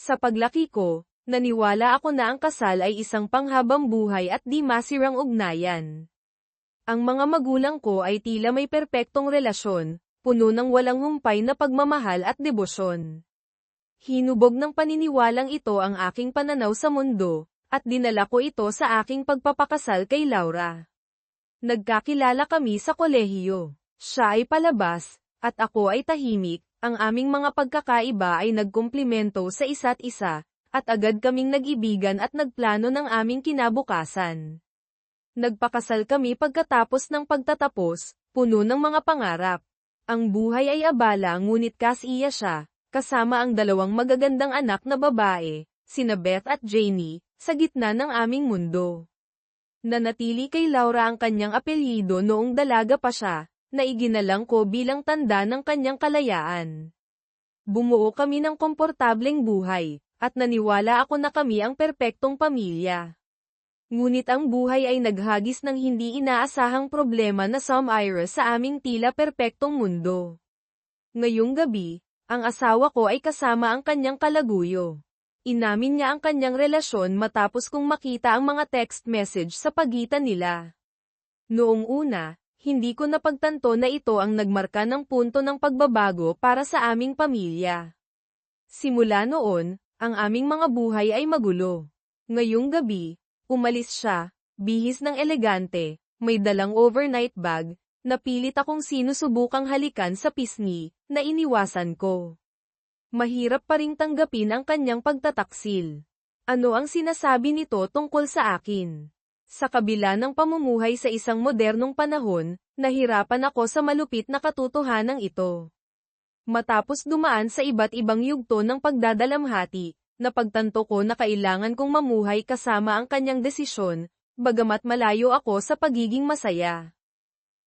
Sa paglaki ko, naniwala ako na ang kasal ay isang panghabang buhay at di masirang ugnayan. Ang mga magulang ko ay tila may perpektong relasyon, puno ng walang humpay na pagmamahal at debosyon. Hinubog ng paniniwalang ito ang aking pananaw sa mundo, at dinala ko ito sa aking pagpapakasal kay Laura. Nagkakilala kami sa kolehiyo. Siya ay palabas, at ako ay tahimik. Ang aming mga pagkakaiba ay nagkumplimento sa isa't isa, at agad kaming nag-ibigan at nagplano ng aming kinabukasan. Nagpakasal kami pagkatapos ng pagtatapos, puno ng mga pangarap. Ang buhay ay abala ngunit kasiya siya, kasama ang dalawang magagandang anak na babae, sina Beth at Janie, sa gitna ng aming mundo. Nanatili kay Laura ang kanyang apelyido noong dalaga pa siya, na iginalang ko bilang tanda ng kanyang kalayaan. Bumuo kami ng komportableng buhay, at naniwala ako na kami ang perpektong pamilya. Ngunit ang buhay ay naghagis ng hindi inaasahang problema na sumira sa aming tila perpektong mundo. Ngayong gabi, ang asawa ko ay kasama ang kanyang kalaguyo. Inamin niya ang kanyang relasyon matapos kong makita ang mga text message sa pagitan nila. Noong una, hindi ko napagtanto na ito ang nagmarka ng punto ng pagbabago para sa aming pamilya. Simula noon, ang aming mga buhay ay magulo. Ngayong gabi, umalis siya, bihis ng elegante, may dalang overnight bag, napilit akong sinusubukang halikan sa pisngi, na iniwasan ko. Mahirap pa ring tanggapin ang kanyang pagtataksil. Ano ang sinasabi nito tungkol sa akin? Sa kabila ng pamumuhay sa isang modernong panahon, nahirapan ako sa malupit na katotohanan ito. Matapos dumaan sa iba't ibang yugto ng pagdadalamhati, napagtanto ko na kailangan kong mamuhay kasama ang kanyang desisyon, bagamat malayo ako sa pagiging masaya.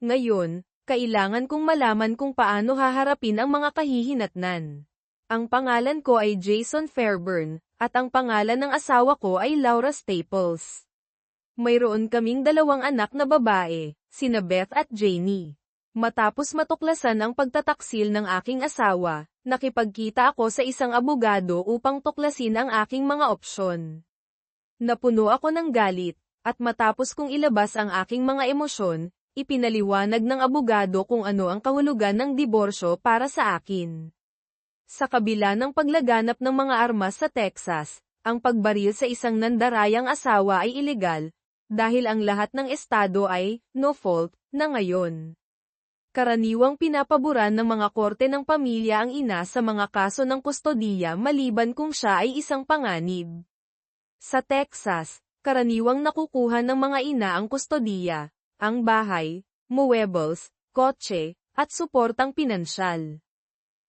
Ngayon, kailangan kong malaman kung paano haharapin ang mga kahihinatnan. Ang pangalan ko ay Jason Fairburn, at ang pangalan ng asawa ko ay Laura Staples. Mayroon kaming dalawang anak na babae, sina Beth at Janie. Matapos matuklasan ang pagtataksil ng aking asawa, nakipagkita ako sa isang abogado upang tuklasin ang aking mga opsyon. Napuno ako ng galit, at matapos kong ilabas ang aking mga emosyon, ipinaliwanag ng abogado kung ano ang kahulugan ng diborsyo para sa akin. Sa kabila ng paglaganap ng mga armas sa Texas, ang pagbaril sa isang nandarayang asawa ay ilegal, dahil ang lahat ng estado ay no fault na ngayon. Karaniwang pinapaboran ng mga korte ng pamilya ang ina sa mga kaso ng kustodiya maliban kung siya ay isang panganib. Sa Texas, karaniwang nakukuha ng mga ina ang kustodiya, ang bahay, muebles, kotse, at suportang pinansyal.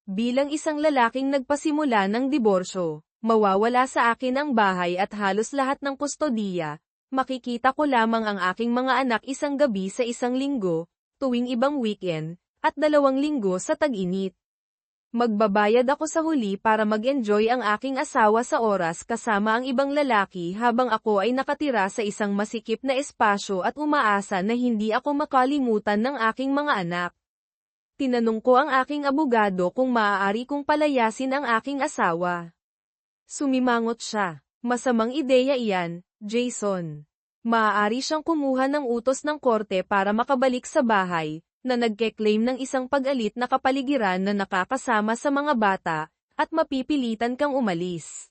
Bilang isang lalaking nagpasimula ng diborsyo, mawawala sa akin ang bahay at halos lahat ng kustodiya, makikita ko lamang ang aking mga anak isang gabi sa isang linggo, tuwing ibang weekend, at 2 linggo sa tag-init. Magbabayad ako sa huli para mag-enjoy ang aking asawa sa oras kasama ang ibang lalaki habang ako ay nakatira sa isang masikip na espasyo at umaasa na hindi ako makalimutan ng aking mga anak. Tinanong ko ang aking abogado kung maaari kong palayasin ang aking asawa. Sumimangot siya. Masamang ideya iyan, Jason. Maaari siyang kumuha ng utos ng korte para makabalik sa bahay, na nagke-claim ng isang pag-alit na kapaligiran na nakakasama sa mga bata, at mapipilitan kang umalis.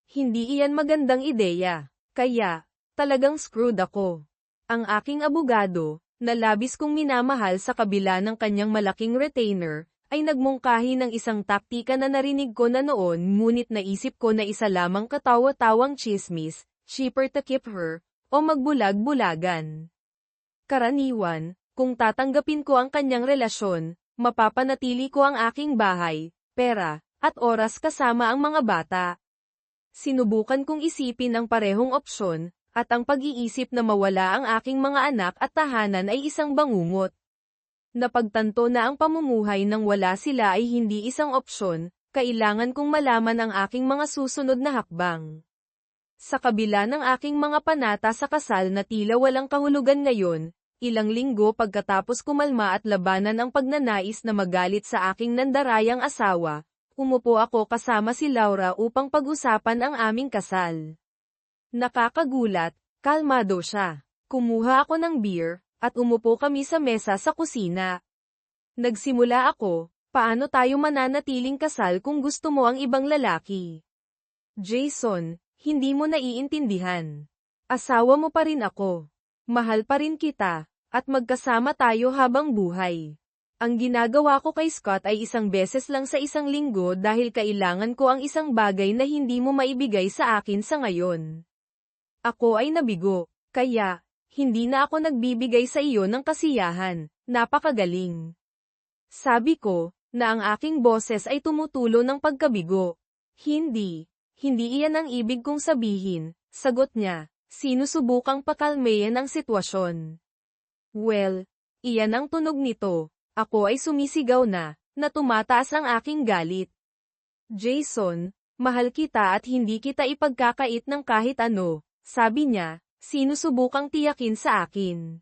Hindi iyan magandang ideya. Kaya, talagang screwed ako. Ang aking abogado, na labis kong minamahal sa kabila ng kanyang malaking retainer, ay nagmungkahi ng isang taktika na narinig ko na noon ngunit naisip ko na isa lamang katawa-tawang chismis, cheaper to keep her, o magbulag-bulagan. Karaniwan, kung tatanggapin ko ang kanyang relasyon, mapapanatili ko ang aking bahay, pera, at oras kasama ang mga bata. Sinubukan kong isipin ang parehong opsyon, at ang pag-iisip na mawala ang aking mga anak at tahanan ay isang bangungot. Napagtanto na ang pamumuhay nang wala sila ay hindi isang opsyon, kailangan kong malaman ang aking mga susunod na hakbang. Sa kabila ng aking mga panata sa kasal na tila walang kahulugan ngayon, ilang linggo pagkatapos kumalma at labanan ang pagnanais na magalit sa aking nandarayang asawa, umupo ako kasama si Laura upang pag-usapan ang aming kasal. Nakakagulat, kalmado siya. Kumuha ako ng beer, at umupo kami sa mesa sa kusina. Nagsimula ako, paano tayo mananatiling kasal kung gusto mo ang ibang lalaki? Jason, hindi mo naiintindihan. Asawa mo pa rin ako. Mahal pa rin kita, at magkasama tayo habang buhay. Ang ginagawa ko kay Scott ay isang beses lang sa isang linggo dahil kailangan ko ang isang bagay na hindi mo maibigay sa akin sa ngayon. Ako ay nabigo, kaya, hindi na ako nagbibigay sa iyo ng kasiyahan, napakagaling. Sabi ko, na ang aking boses ay tumutulo ng pagkabigo. Hindi iyan ang ibig kong sabihin, sagot niya, sinusubukang pakalmayan ang sitwasyon. Well, iyan ang tunog nito. Ako ay sumisigaw na tumataas ang aking galit. Jason, mahal kita at hindi kita ipagkakait ng kahit ano, sabi niya, sinusubukang tiyakin sa akin.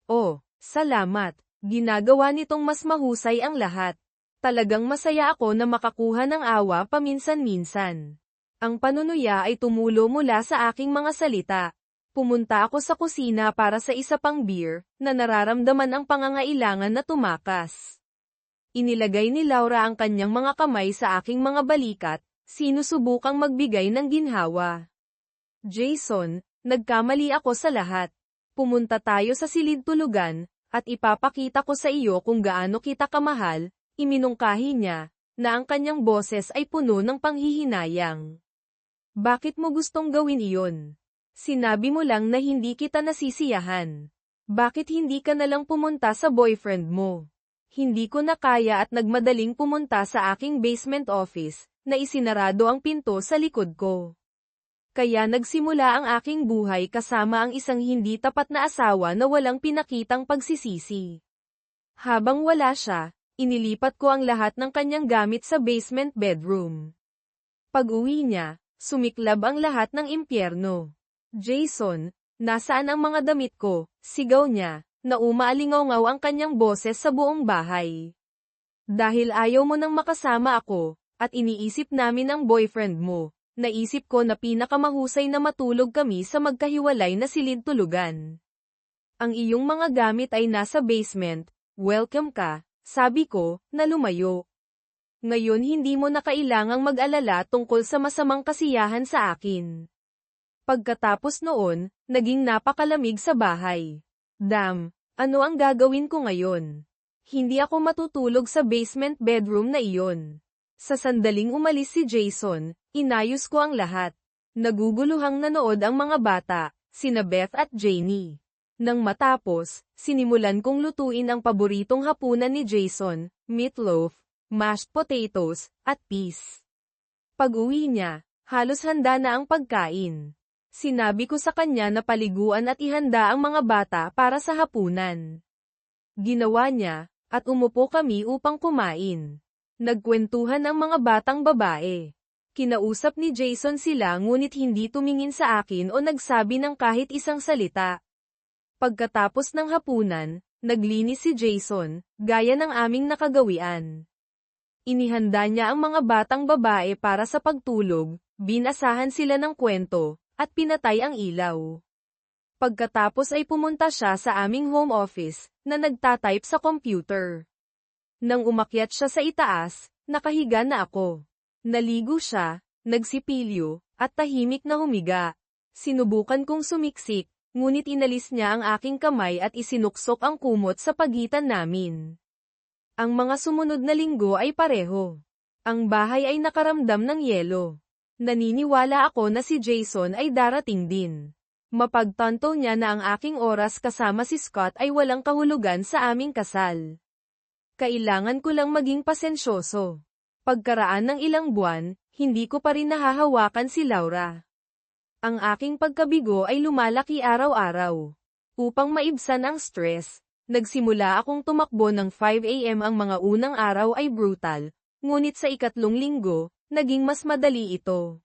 Oh, salamat, ginagawa nitong mas mahusay ang lahat. Talagang masaya ako na makakuha ng awa paminsan-minsan. Ang panunuya ay tumulo mula sa aking mga salita. Pumunta ako sa kusina para sa isa pang beer, na nararamdaman ang pangangailangan na tumakas. Inilagay ni Laura ang kanyang mga kamay sa aking mga balikat, sinusubukang magbigay ng ginhawa. Jason, nagkamali ako sa lahat. Pumunta tayo sa silid-tulugan, at ipapakita ko sa iyo kung gaano kita kamahal, iminungkahi niya, na ang kanyang boses ay puno ng panghihinayang. Bakit mo gustong gawin iyon? Sinabi mo lang na hindi kita nasisiyahan. Bakit hindi ka nalang pumunta sa boyfriend mo? Hindi ko na kaya at nagmadaling pumunta sa aking basement office, na isinarado ang pinto sa likod ko. Kaya nagsimula ang aking buhay kasama ang isang hindi tapat na asawa na walang pinakitang pagsisisi. Habang wala siya, inilipat ko ang lahat ng kanyang gamit sa basement bedroom. Pag-uwi niya, sumiklab ang lahat ng impyerno. Jason, nasaan ang mga damit ko? Sigaw niya, na umaalingaw ang kanyang boses sa buong bahay. Dahil ayaw mo nang makasama ako, at iniisip namin ang boyfriend mo, naisip ko na pinakamahusay na matulog kami sa magkahiwalay na silid-tulugan. Ang iyong mga gamit ay nasa basement, welcome ka, sabi ko, na lumayo. Ngayon hindi mo na kailangang mag-alala tungkol sa masamang kasiyahan sa akin. Pagkatapos noon, naging napakalamig sa bahay. Damn, ano ang gagawin ko ngayon? Hindi ako matutulog sa basement bedroom na iyon. Sa sandaling umalis si Jason, inayos ko ang lahat. Naguguluhang nanood ang mga bata, sina Beth at Janie. Nang matapos, sinimulan kong lutuin ang paboritong hapunan ni Jason, meatloaf, mashed potatoes, at peas. Pag-uwi niya, halos handa na ang pagkain. Sinabi ko sa kanya na paliguan at ihanda ang mga bata para sa hapunan. Ginawa niya, at umupo kami upang kumain. Nagkwentuhan ang mga batang babae. Kinausap ni Jason sila ngunit hindi tumingin sa akin o nagsabi ng kahit isang salita. Pagkatapos ng hapunan, naglinis si Jason, gaya ng aming nakagawian. Inihanda niya ang mga batang babae para sa pagtulog, binasahan sila ng kwento, at pinatay ang ilaw. Pagkatapos ay pumunta siya sa aming home office, na nagtatype sa computer. Nang umakyat siya sa itaas, nakahiga na ako. Naligo siya, nagsipilyo, at tahimik na humiga. Sinubukan kong sumiksik, ngunit inalis niya ang aking kamay at isinuksok ang kumot sa pagitan namin. Ang mga sumunod na linggo ay pareho. Ang bahay ay nakaramdam ng yelo. Naniniwala ako na si Jason ay darating din. Mapagtanto niya na ang aking oras kasama si Scott ay walang kahulugan sa aming kasal. Kailangan ko lang maging pasensyoso. Pagkaraan ng ilang buwan, hindi ko pa rin nahahawakan si Laura. Ang aking pagkabigo ay lumalaki araw-araw. Upang maibsan ang stress, nagsimula akong tumakbo ng 5 AM. Ang mga unang araw ay brutal, ngunit sa ikatlong linggo, naging mas madali ito.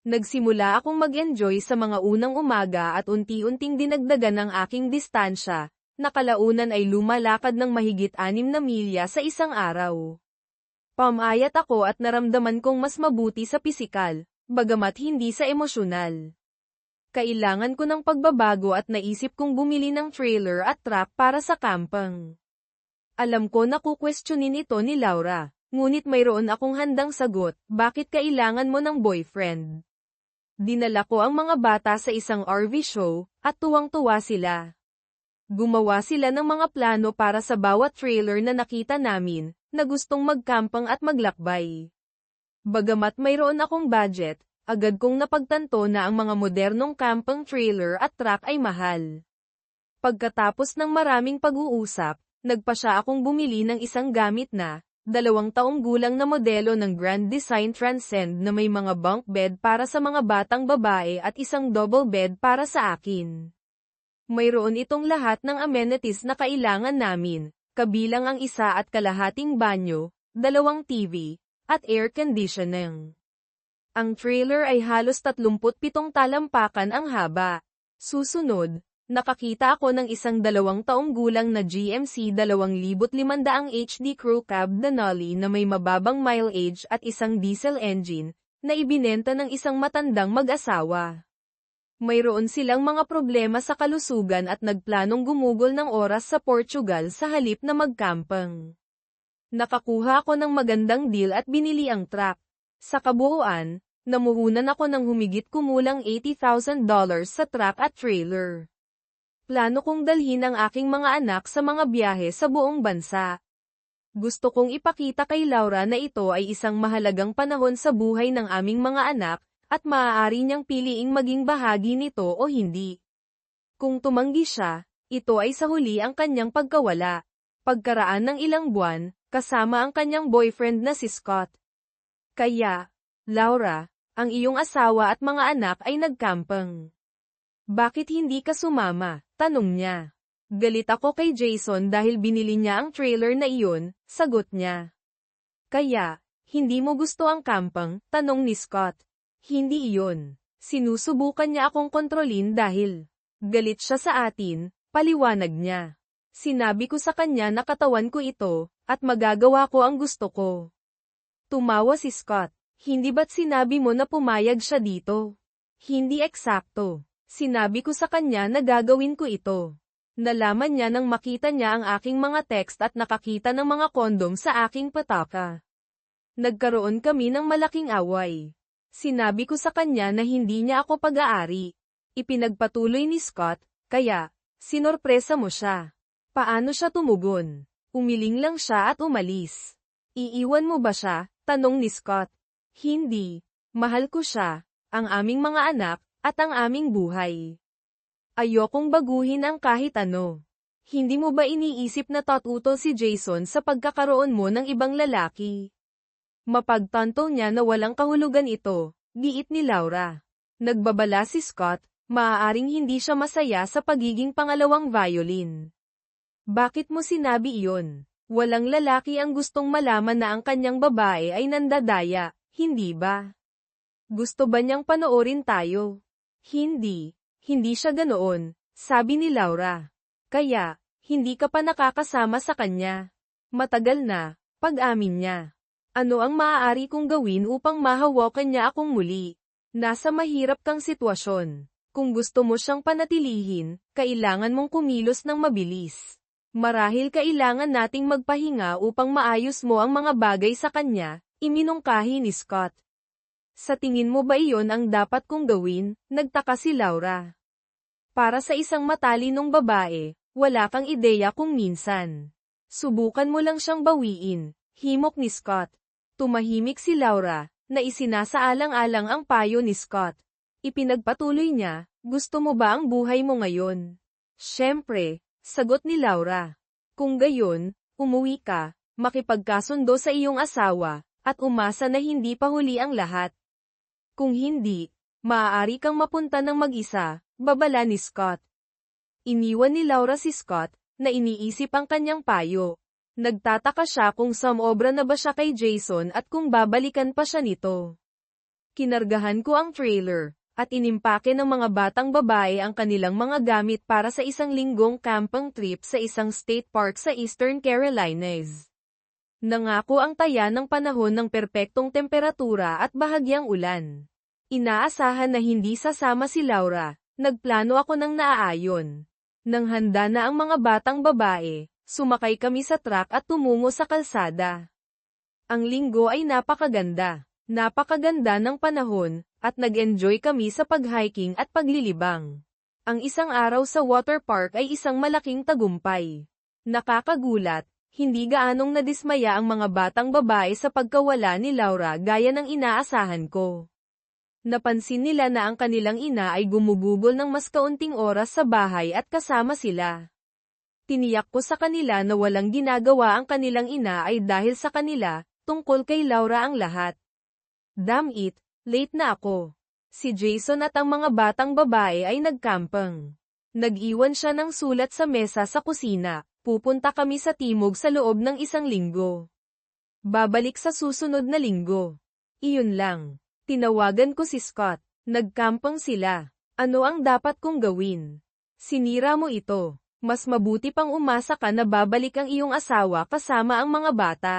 Nagsimula akong mag-enjoy sa mga unang umaga at unti-unting dinagdagan ang aking distansya, na kalaunan ay lumalakad ng mahigit 6 na milya sa isang araw. Pumayat ako at naramdaman kong mas mabuti sa pisikal, bagamat hindi sa emosyonal. Kailangan ko ng pagbabago at naisip kong bumili ng trailer at truck para sa camping. Alam ko na kukwestiyonin ito ni Laura, ngunit mayroon akong handang sagot, bakit kailangan mo ng boyfriend? Dinala ko ang mga bata sa isang RV show, at tuwang-tuwa sila. Gumawa sila ng mga plano para sa bawat trailer na nakita namin, na gustong magkampang at maglakbay. Bagamat mayroon akong budget, agad kong napagtanto na ang mga modernong camping trailer at truck ay mahal. Pagkatapos ng maraming pag-uusap, nagpasya akong bumili ng isang gamit na, 2 taong gulang na modelo ng Grand Design Transcend na may mga bunk bed para sa mga batang babae at isang double bed para sa akin. Mayroon itong lahat ng amenities na kailangan namin, kabilang ang 1.5 banyo, 2 TV, at air conditioning. Ang trailer ay halos 37 talampakan ang haba. Susunod, nakakita ako ng isang 2 taong gulang na GMC 2500 HD Crew Cab Denali na may mababang mileage at isang diesel engine, na ibinenta ng isang matandang mag-asawa. Mayroon silang mga problema sa kalusugan at nagplanong gumugol ng oras sa Portugal sa halip na magkampang. Nakakuha ako ng magandang deal at binili ang truck. Sa kabuuan, namuhunan ako ng humigit kumulang $80,000 sa truck at trailer. Plano kong dalhin ang aking mga anak sa mga biyahe sa buong bansa. Gusto kong ipakita kay Laura na ito ay isang mahalagang panahon sa buhay ng aming mga anak, at maaari niyang piliing maging bahagi nito o hindi. Kung tumanggi siya, ito ay sa huli ang kanyang pagkawala. Pagkaraan ng ilang buwan, kasama ang kanyang boyfriend na si Scott. Kaya, Laura, ang iyong asawa at mga anak ay nagkampang. Bakit hindi ka sumama? Tanong niya. Galit ako kay Jason dahil binili niya ang trailer na iyon, sagot niya. Kaya, hindi mo gusto ang camping? Tanong ni Scott. Hindi iyon. Sinusubukan niya akong kontrolin dahil galit siya sa atin, paliwanag niya. Sinabi ko sa kanya na katawan ko ito, at magagawa ko ang gusto ko. Tumawa si Scott. Hindi ba't sinabi mo na pumayag siya dito? Hindi eksakto. Sinabi ko sa kanya na gagawin ko ito. Nalaman niya nang makita niya ang aking mga text at nakakita ng mga kondom sa aking pataka. Nagkaroon kami ng malaking away. Sinabi ko sa kanya na hindi niya ako pag-aari. Ipinagpatuloy ni Scott, kaya, sinorpresa mo siya. Paano siya tumugon? Umiling lang siya at umalis. Iiwan mo ba siya? Tanong ni Scott. Hindi. Mahal ko siya, ang aming mga anak, at ang aming buhay. Ayokong baguhin ang kahit ano. Hindi mo ba iniisip na tatuto si Jason sa pagkakaroon mo ng ibang lalaki? Mapagtanto niya na walang kahulugan ito, giit ni Laura. Nagbabala si Scott, maaaring hindi siya masaya sa pagiging pangalawang violin. Bakit mo sinabi iyon? Walang lalaki ang gustong malaman na ang kanyang babae ay nandadaya, hindi ba? Gusto ba niyang panoorin tayo? Hindi. Hindi siya ganoon, sabi ni Laura. Kaya, hindi ka pa nakakasama sa kanya. Matagal na, pag-amin niya. Ano ang maaari kong gawin upang mahawakan niya akong muli? Nasa mahirap kang sitwasyon. Kung gusto mo siyang panatilihin, kailangan mong kumilos ng mabilis. Marahil kailangan nating magpahinga upang maayos mo ang mga bagay sa kanya, iminungkahi ni Scott. Sa tingin mo ba iyon ang dapat kong gawin? Nagtaka si Laura. Para sa isang matalinong babae, wala kang ideya kung minsan. Subukan mo lang siyang bawiin, himok ni Scott. Tumahimik si Laura, na isinasaalang-alang ang payo ni Scott. Ipinagpatuloy niya, gusto mo ba ang buhay mo ngayon? Siyempre, sagot ni Laura. Kung gayon, umuwi ka, makipagkasundo sa iyong asawa, at umasa na hindi pa huli ang lahat. Kung hindi, maaari kang mapunta ng mag-isa, babala ni Scott. Iniwan ni Laura si Scott, na iniisip ang kanyang payo. Nagtataka siya kung sumobra na ba siya kay Jason at kung babalikan pa siya nito. Kinargahan ko ang trailer, at inimpake ng mga batang babae ang kanilang mga gamit para sa isang linggong camping trip sa isang state park sa Eastern Carolinas. Nangako ang taya ng panahon ng perpektong temperatura at bahagyang ulan. Inaasahan na hindi sasama si Laura, nagplano ako ng naaayon. Nang handa na ang mga batang babae, sumakay kami sa truck at tumungo sa kalsada. Ang linggo ay napakaganda. Napakaganda ng panahon, at nag-enjoy kami sa pag-hiking at paglilibang. Ang isang araw sa water park ay isang malaking tagumpay. Nakakagulat, hindi gaanong nadismaya ang mga batang babae sa pagkawala ni Laura gaya ng inaasahan ko. Napansin nila na ang kanilang ina ay gumugugol ng mas kaunting oras sa bahay at kasama sila. Tiniyak ko sa kanila na walang ginagawa ang kanilang ina ay dahil sa kanila, tungkol kay Laura ang lahat. Damn it, late na ako. Si Jason at ang mga batang babae ay nagkampang. Nag-iwan siya ng sulat sa mesa sa kusina, pupunta kami sa timog sa loob ng 1 linggo. Babalik sa susunod na linggo. Iyon lang. Tinawagan ko si Scott. Nagkampang sila. Ano ang dapat kong gawin? Sinira mo ito. Mas mabuti pang umasa ka na babalik ang iyong asawa kasama ang mga bata.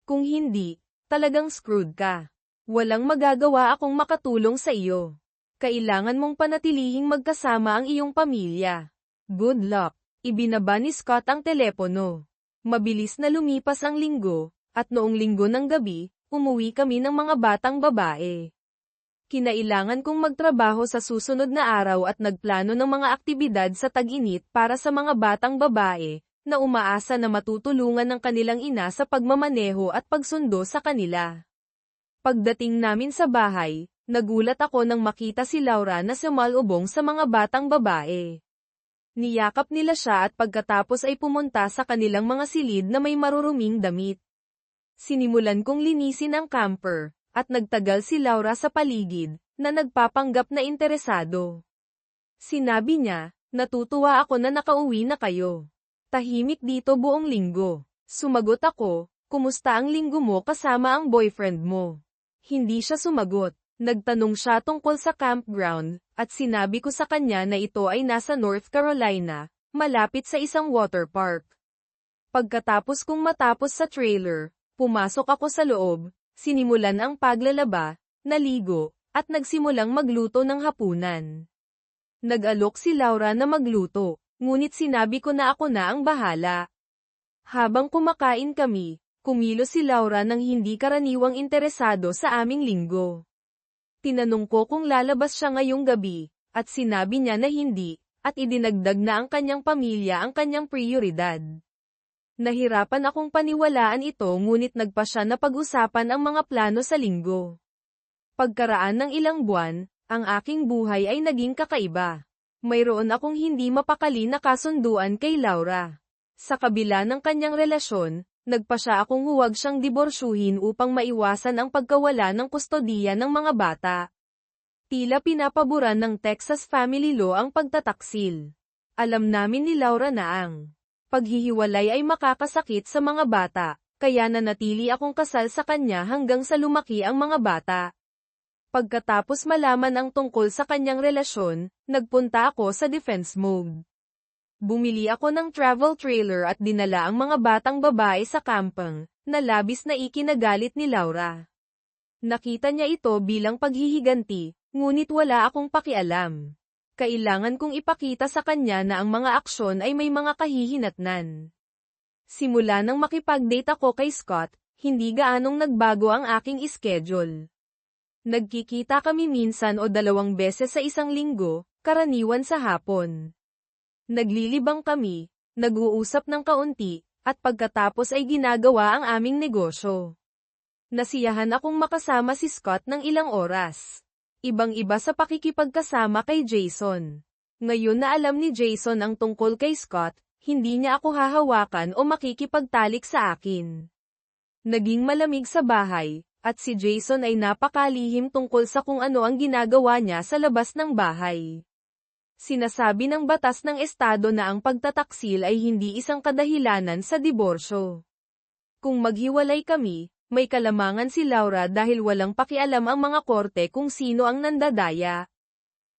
Kung hindi, talagang screwed ka. Walang magagawa akong makatulong sa iyo. Kailangan mong panatilihing magkasama ang iyong pamilya. Good luck. Ibinaba ni Scott ang telepono. Mabilis na lumipas ang linggo, at noong linggo ng gabi, umuwi kami ng mga batang babae. Kinailangan kong magtrabaho sa susunod na araw at nagplano ng mga aktibidad sa tag-init para sa mga batang babae, na umaasa na matutulungan ng kanilang ina sa pagmamaneho at pagsundo sa kanila. Pagdating namin sa bahay, nagulat ako nang makita si Laura na sumalubong sa mga batang babae. Niyakap nila siya at pagkatapos ay pumunta sa kanilang mga silid na may maruruming damit. Sinimulan kong linisin ang camper, at nagtagal si Laura sa paligid, na nagpapanggap na interesado. Sinabi niya, natutuwa ako na nakauwi na kayo. Tahimik dito buong linggo. Sumagot ako, kumusta ang linggo mo kasama ang boyfriend mo? Hindi siya sumagot. Nagtanong siya tungkol sa campground, at sinabi ko sa kanya na ito ay nasa North Carolina, malapit sa isang water park. Pagkatapos kong matapos sa trailer, pumasok ako sa loob, sinimulan ang paglalaba, naligo, at nagsimulang magluto ng hapunan. Nag-alok si Laura na magluto, ngunit sinabi ko na ako na ang bahala. Habang kumakain kami, kumilos si Laura nang hindi karaniwang interesado sa aming linggo. Tinanong ko kung lalabas siya ngayong gabi, at sinabi niya na hindi, at idinagdag na ang kanyang pamilya ang kanyang prioridad. Nahirapan akong paniwalaan ito ngunit nagpa siya na pag-usapan ang mga plano sa linggo. Pagkaraan ng ilang buwan, ang aking buhay ay naging kakaiba. Mayroon akong hindi mapakali na kasunduan kay Laura. Sa kabila ng kanyang relasyon, nagpa siya akong huwag siyang diborsyuhin upang maiwasan ang pagkawala ng kustodiya ng mga bata. Tila pinapaboran ng Texas family law ang pagtataksil. Alam namin ni Laura na ang paghihiwalay ay makakasakit sa mga bata, kaya nanatili akong kasal sa kanya hanggang sa lumaki ang mga bata. Pagkatapos malaman ang tungkol sa kanyang relasyon, nagpunta ako sa defense mode. Bumili ako ng travel trailer at dinala ang mga batang babae sa camping, na labis na ikinagalit ni Laura. Nakita niya ito bilang paghihiganti, ngunit wala akong pakialam. Kailangan kong ipakita sa kanya na ang mga aksyon ay may mga kahihinatnan. Simula nang makipag-date ako kay Scott, hindi gaanong nagbago ang aking schedule. Nagkikita kami minsan o 2 beses sa isang linggo, karaniwan sa hapon. Naglilibang kami, nag-uusap ng kaunti, at pagkatapos ay ginagawa ang aming negosyo. Nasiyahan akong makasama si Scott ng ilang oras. Ibang-iba sa pakikipagkasama kay Jason. Ngayon na alam ni Jason ang tungkol kay Scott, hindi niya ako hahawakan o makikipagtalik sa akin. Naging malamig sa bahay, at si Jason ay napakalihim tungkol sa kung ano ang ginagawa niya sa labas ng bahay. Sinasabi ng batas ng estado na ang pagtataksil ay hindi isang kadahilanan sa diborsyo. Kung maghiwalay kami, may kalamangan si Laura dahil walang pakialam ang mga korte kung sino ang nandadaya.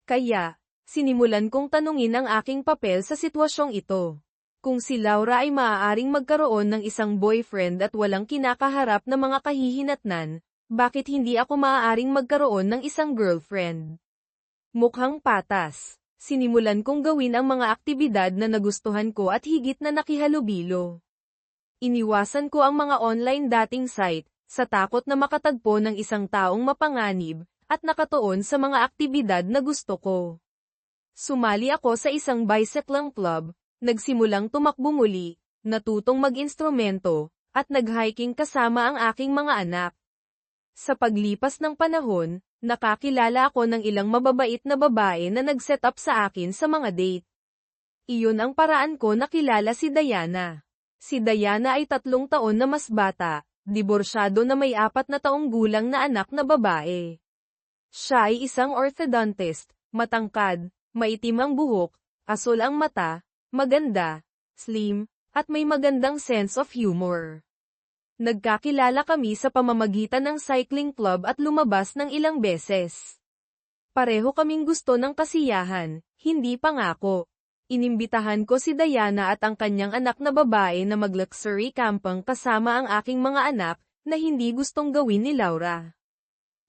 Kaya, sinimulan kong tanungin ang aking papel sa sitwasyong ito. Kung si Laura ay maaaring magkaroon ng isang boyfriend at walang kinakaharap na mga kahihinatnan, bakit hindi ako maaaring magkaroon ng isang girlfriend? Mukhang patas. Sinimulan kong gawin ang mga aktibidad na nagustuhan ko at higit na nakihalubilo. Iniwasan ko ang mga online dating site, sa takot na makatagpo ng isang taong mapanganib, at nakatuon sa mga aktibidad na gusto ko. Sumali ako sa isang bicycling club, nagsimulang tumakbo muli, natutong mag-instrumento, at nag-hiking kasama ang aking mga anak. Sa paglipas ng panahon, nakakilala ako ng ilang mababait na babae na nag-set up sa akin sa mga date. Iyon ang paraan ko nakilala si Diana. Si Diana ay 3 taon na mas bata, diborsyado na may 4 na taong gulang na anak na babae. Siya ay isang orthodontist, matangkad, maitim ang buhok, asul ang mata, maganda, slim, at may magandang sense of humor. Nagkakilala kami sa pamamagitan ng cycling club at lumabas ng ilang beses. Pareho kaming gusto ng kasiyahan, hindi pangako. Inimbitahan ko si Diana at ang kanyang anak na babae na mag-luxury camping kasama ang aking mga anak, na hindi gustong gawin ni Laura.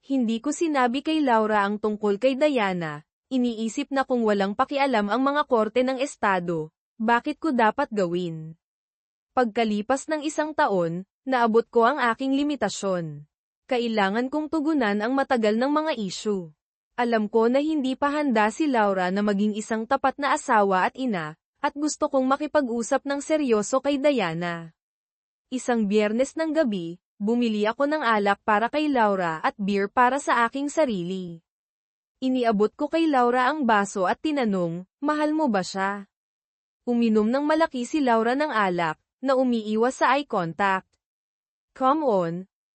Hindi ko sinabi kay Laura ang tungkol kay Diana, iniisip na kung walang pakialam ang mga korte ng estado, bakit ko dapat gawin? Pagkalipas ng 1 taon, naabot ko ang aking limitasyon. Kailangan kong tugunan ang matagal ng mga issue. Alam ko na hindi pa handa si Laura na maging isang tapat na asawa at ina, at gusto kong makipag-usap ng seryoso kay Diana. Isang Biyernes ng gabi, bumili ako ng alak para kay Laura at beer para sa aking sarili. Iniabot ko kay Laura ang baso at tinanong, mahal mo ba siya? Uminom ng malaki si Laura ng alak, na umiiwas sa eye contact. Come on,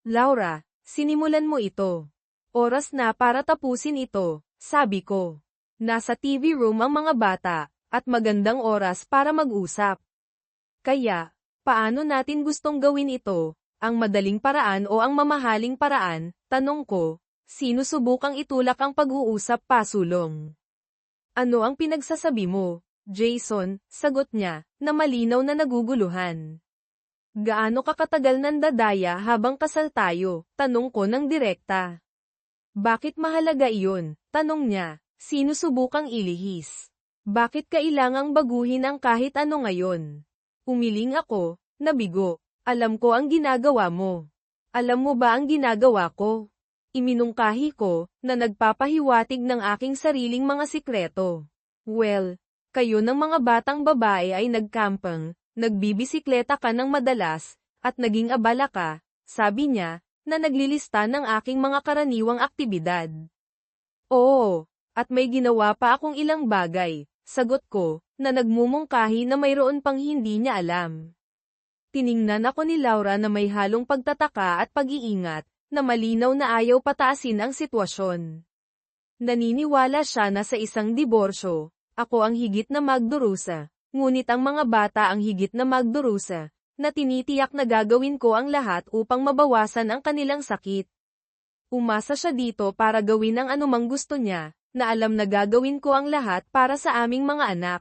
Laura, sinimulan mo ito. Oras na para tapusin ito, sabi ko. Nasa TV room ang mga bata, at magandang oras para mag-usap. Kaya, paano natin gustong gawin ito? Ang madaling paraan o ang mamahaling paraan? Tanong ko, sinusubukang itulak ang pag-uusap pasulong. Ano ang pinagsasabi mo, Jason? Sagot niya, na malinaw na naguguluhan. Gaano ka katagal nandadaya habang kasal tayo? Tanong ko ng direkta. Bakit mahalaga iyon? Tanong niya, sinusubukang ilihis. Bakit kailangang baguhin ang kahit ano ngayon? Umiling ako, nabigo. Alam ko ang ginagawa mo. Alam mo ba ang ginagawa ko? Iminungkahi ko, na nagpapahiwatig ng aking sariling mga sikreto. Well, kayo ng mga batang babae ay nagkampang, nagbibisikleta ka ng madalas, at naging abala ka, sabi niya, na naglilista ng aking mga karaniwang aktibidad. Oo, at may ginawa pa akong ilang bagay, sagot ko, na nagmumungkahi na mayroon pang hindi niya alam. Tiningnan ako ni Laura na may halong pagtataka at pag-iingat, na malinaw na ayaw pataasin ang sitwasyon. Naniniwala siya na sa isang diborsyo, ako ang higit na magdurusa, ngunit ang mga bata ang higit na magdurusa, na tinitiyak na gagawin ko ang lahat upang mabawasan ang kanilang sakit. Umasa siya dito para gawin ang anumang gusto niya, na alam na gagawin ko ang lahat para sa aming mga anak.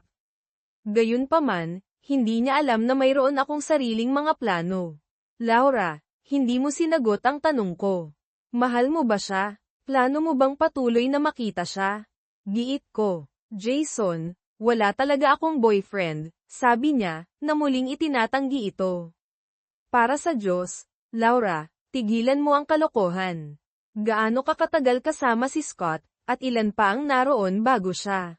Gayunpaman, hindi niya alam na mayroon akong sariling mga plano. Laura, hindi mo sinagot ang tanong ko. Mahal mo ba siya? Plano mo bang patuloy na makita siya? Giit ko. Jason, wala talaga akong boyfriend, sabi niya, na muling itinatanggi ito. Para sa Diyos, Laura, tigilan mo ang kalokohan. Gaano ka katagal kasama si Scott, at ilan pa ang naroon bago siya?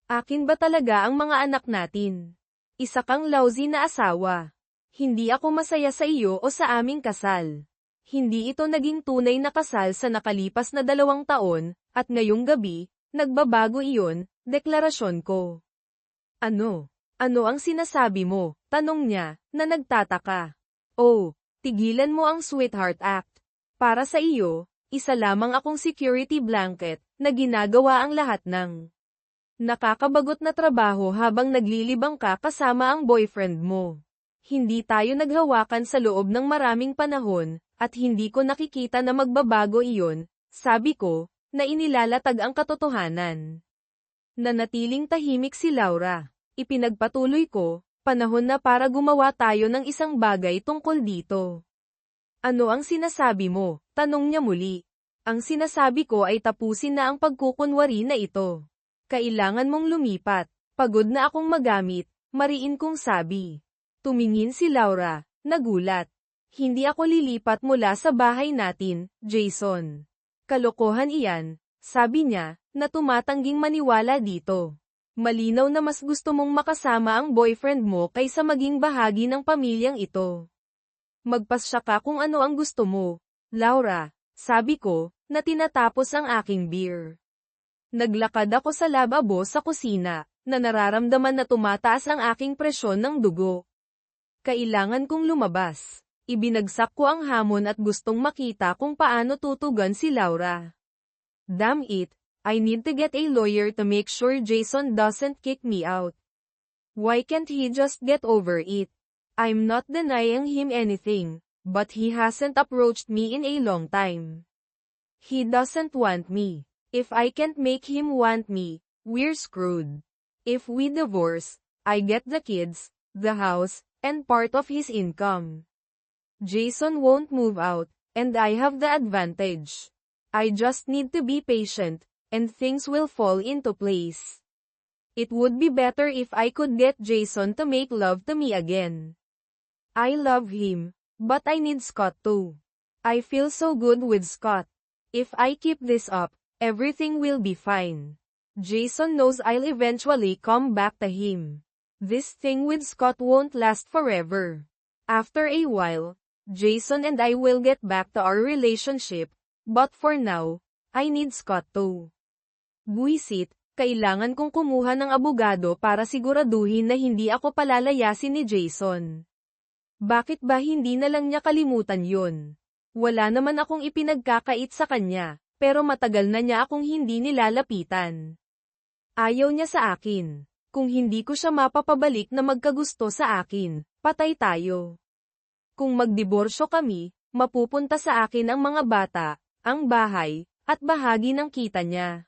Akin ba talaga ang mga anak natin? Isa kang lousy na asawa. Hindi ako masaya sa iyo o sa aming kasal. Hindi ito naging tunay na kasal sa nakalipas na 2 taon, at ngayong gabi, nagbabago iyon, deklarasyon ko. Ano? Ano ang sinasabi mo? Tanong niya, na nagtataka. Oh, tigilan mo ang sweetheart act. Para sa iyo, isa lamang akong security blanket, na ginagawa ang lahat ng nakakabagot na trabaho habang naglilibang ka kasama ang boyfriend mo. Hindi tayo naghawakan sa loob ng maraming panahon, at hindi ko nakikita na magbabago iyon, sabi ko, na inilalatag ang katotohanan. Nanatiling tahimik si Laura. Ipinagpatuloy ko, Panahon na para gumawa tayo ng isang bagay tungkol dito. Ano ang sinasabi mo? Tanong niya muli. Ang sinasabi ko ay tapusin na ang pagkukunwari na ito. Kailangan mong lumipat. Pagod na akong magamit, mariin kong sabi. Tumingin si Laura, nagulat. Hindi ako lilipat mula sa bahay natin, Jason. Kalokohan iyan, sabi niya, na tumatangging maniwala dito. Malinaw na mas gusto mong makasama ang boyfriend mo kaysa maging bahagi ng pamilyang ito. Magpasya ka kung ano ang gusto mo, Laura, sabi ko, na tinatapos ang aking beer. Naglakad ako sa lababo sa kusina, na nararamdaman na tumataas ang aking presyon ng dugo. Kailangan kong lumabas. Ibinagsak ko ang hamon at gustong makita kung paano tutugan si Laura. Damn it, I need to get a lawyer to make sure Jason doesn't kick me out. Why can't he just get over it? I'm not denying him anything, but he hasn't approached me in a long time. He doesn't want me. If I can't make him want me, we're screwed. If we divorce, I get the kids, the house, and part of his income. Jason won't move out, and I have the advantage. I just need to be patient, and things will fall into place. It would be better if I could get Jason to make love to me again. I love him, but I need Scott too. I feel so good with Scott. If I keep this up, everything will be fine. Jason knows I'll eventually come back to him. This thing with Scott won't last forever. After a while, Jason and I will get back to our relationship, but for now, I need Scott too. Buisit, kailangan kong kumuha ng abogado para siguraduhin na hindi ako palalayasin ni Jason. Bakit ba hindi na lang niya kalimutan yun? Wala naman akong ipinagkakait sa kanya, pero matagal na niya akong hindi nilalapitan. Ayaw niya sa akin. Kung hindi ko siya mapapabalik na magkagusto sa akin, patay tayo. Kung magdiborsyo kami, mapupunta sa akin ang mga bata, ang bahay, at bahagi ng kita niya.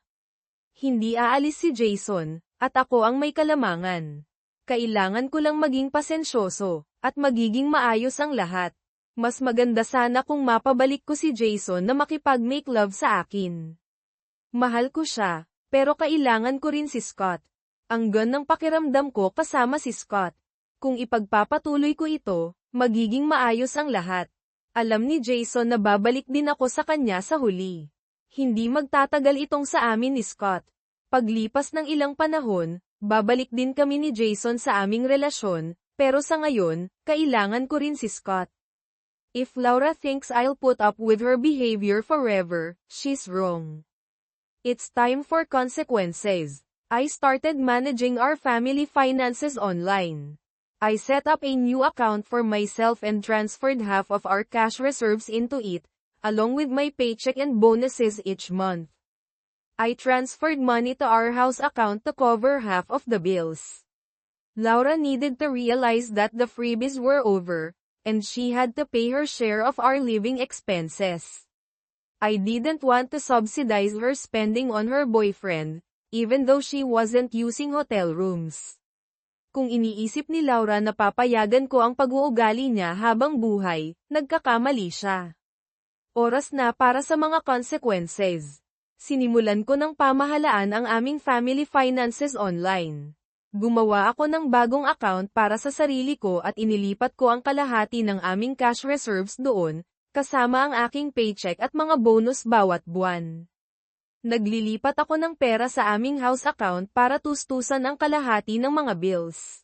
Hindi aalis si Jason, at ako ang may kalamangan. Kailangan ko lang maging pasensyoso, at magiging maayos ang lahat. Mas maganda sana kung mapabalik ko si Jason na makipag-make love sa akin. Mahal ko siya, pero kailangan ko rin si Scott. Ang ng pakiramdam ko kasama si Scott. Kung ipagpapatuloy ko ito, magiging maayos ang lahat. Alam ni Jason na babalik din ako sa kanya sa huli. Hindi magtatagal itong sa amin ni Scott. Paglipas ng ilang panahon, babalik din kami ni Jason sa aming relasyon, pero sa ngayon, kailangan ko rin si Scott. If Laura thinks I'll put up with her behavior forever, she's wrong. It's time for consequences. I started managing our family finances online. I set up a new account for myself and transferred half of our cash reserves into it, along with my paycheck and bonuses each month. I transferred money to our house account to cover half of the bills. Laura needed to realize that the freebies were over, and she had to pay her share of our living expenses. I didn't want to subsidize her spending on her boyfriend, even though she wasn't using hotel rooms. Kung iniisip ni Laura na papayagan ko ang pag-uugali niya habang buhay, nagkakamali siya. Oras na para sa mga consequences. Sinimulan ko ng pamahalaan ang aming family finances online. Gumawa ako ng bagong account para sa sarili ko at inilipat ko ang kalahati ng aming cash reserves doon, kasama ang aking paycheck at mga bonus bawat buwan. Naglilipat ako ng pera sa aming house account para tustusan ang kalahati ng mga bills.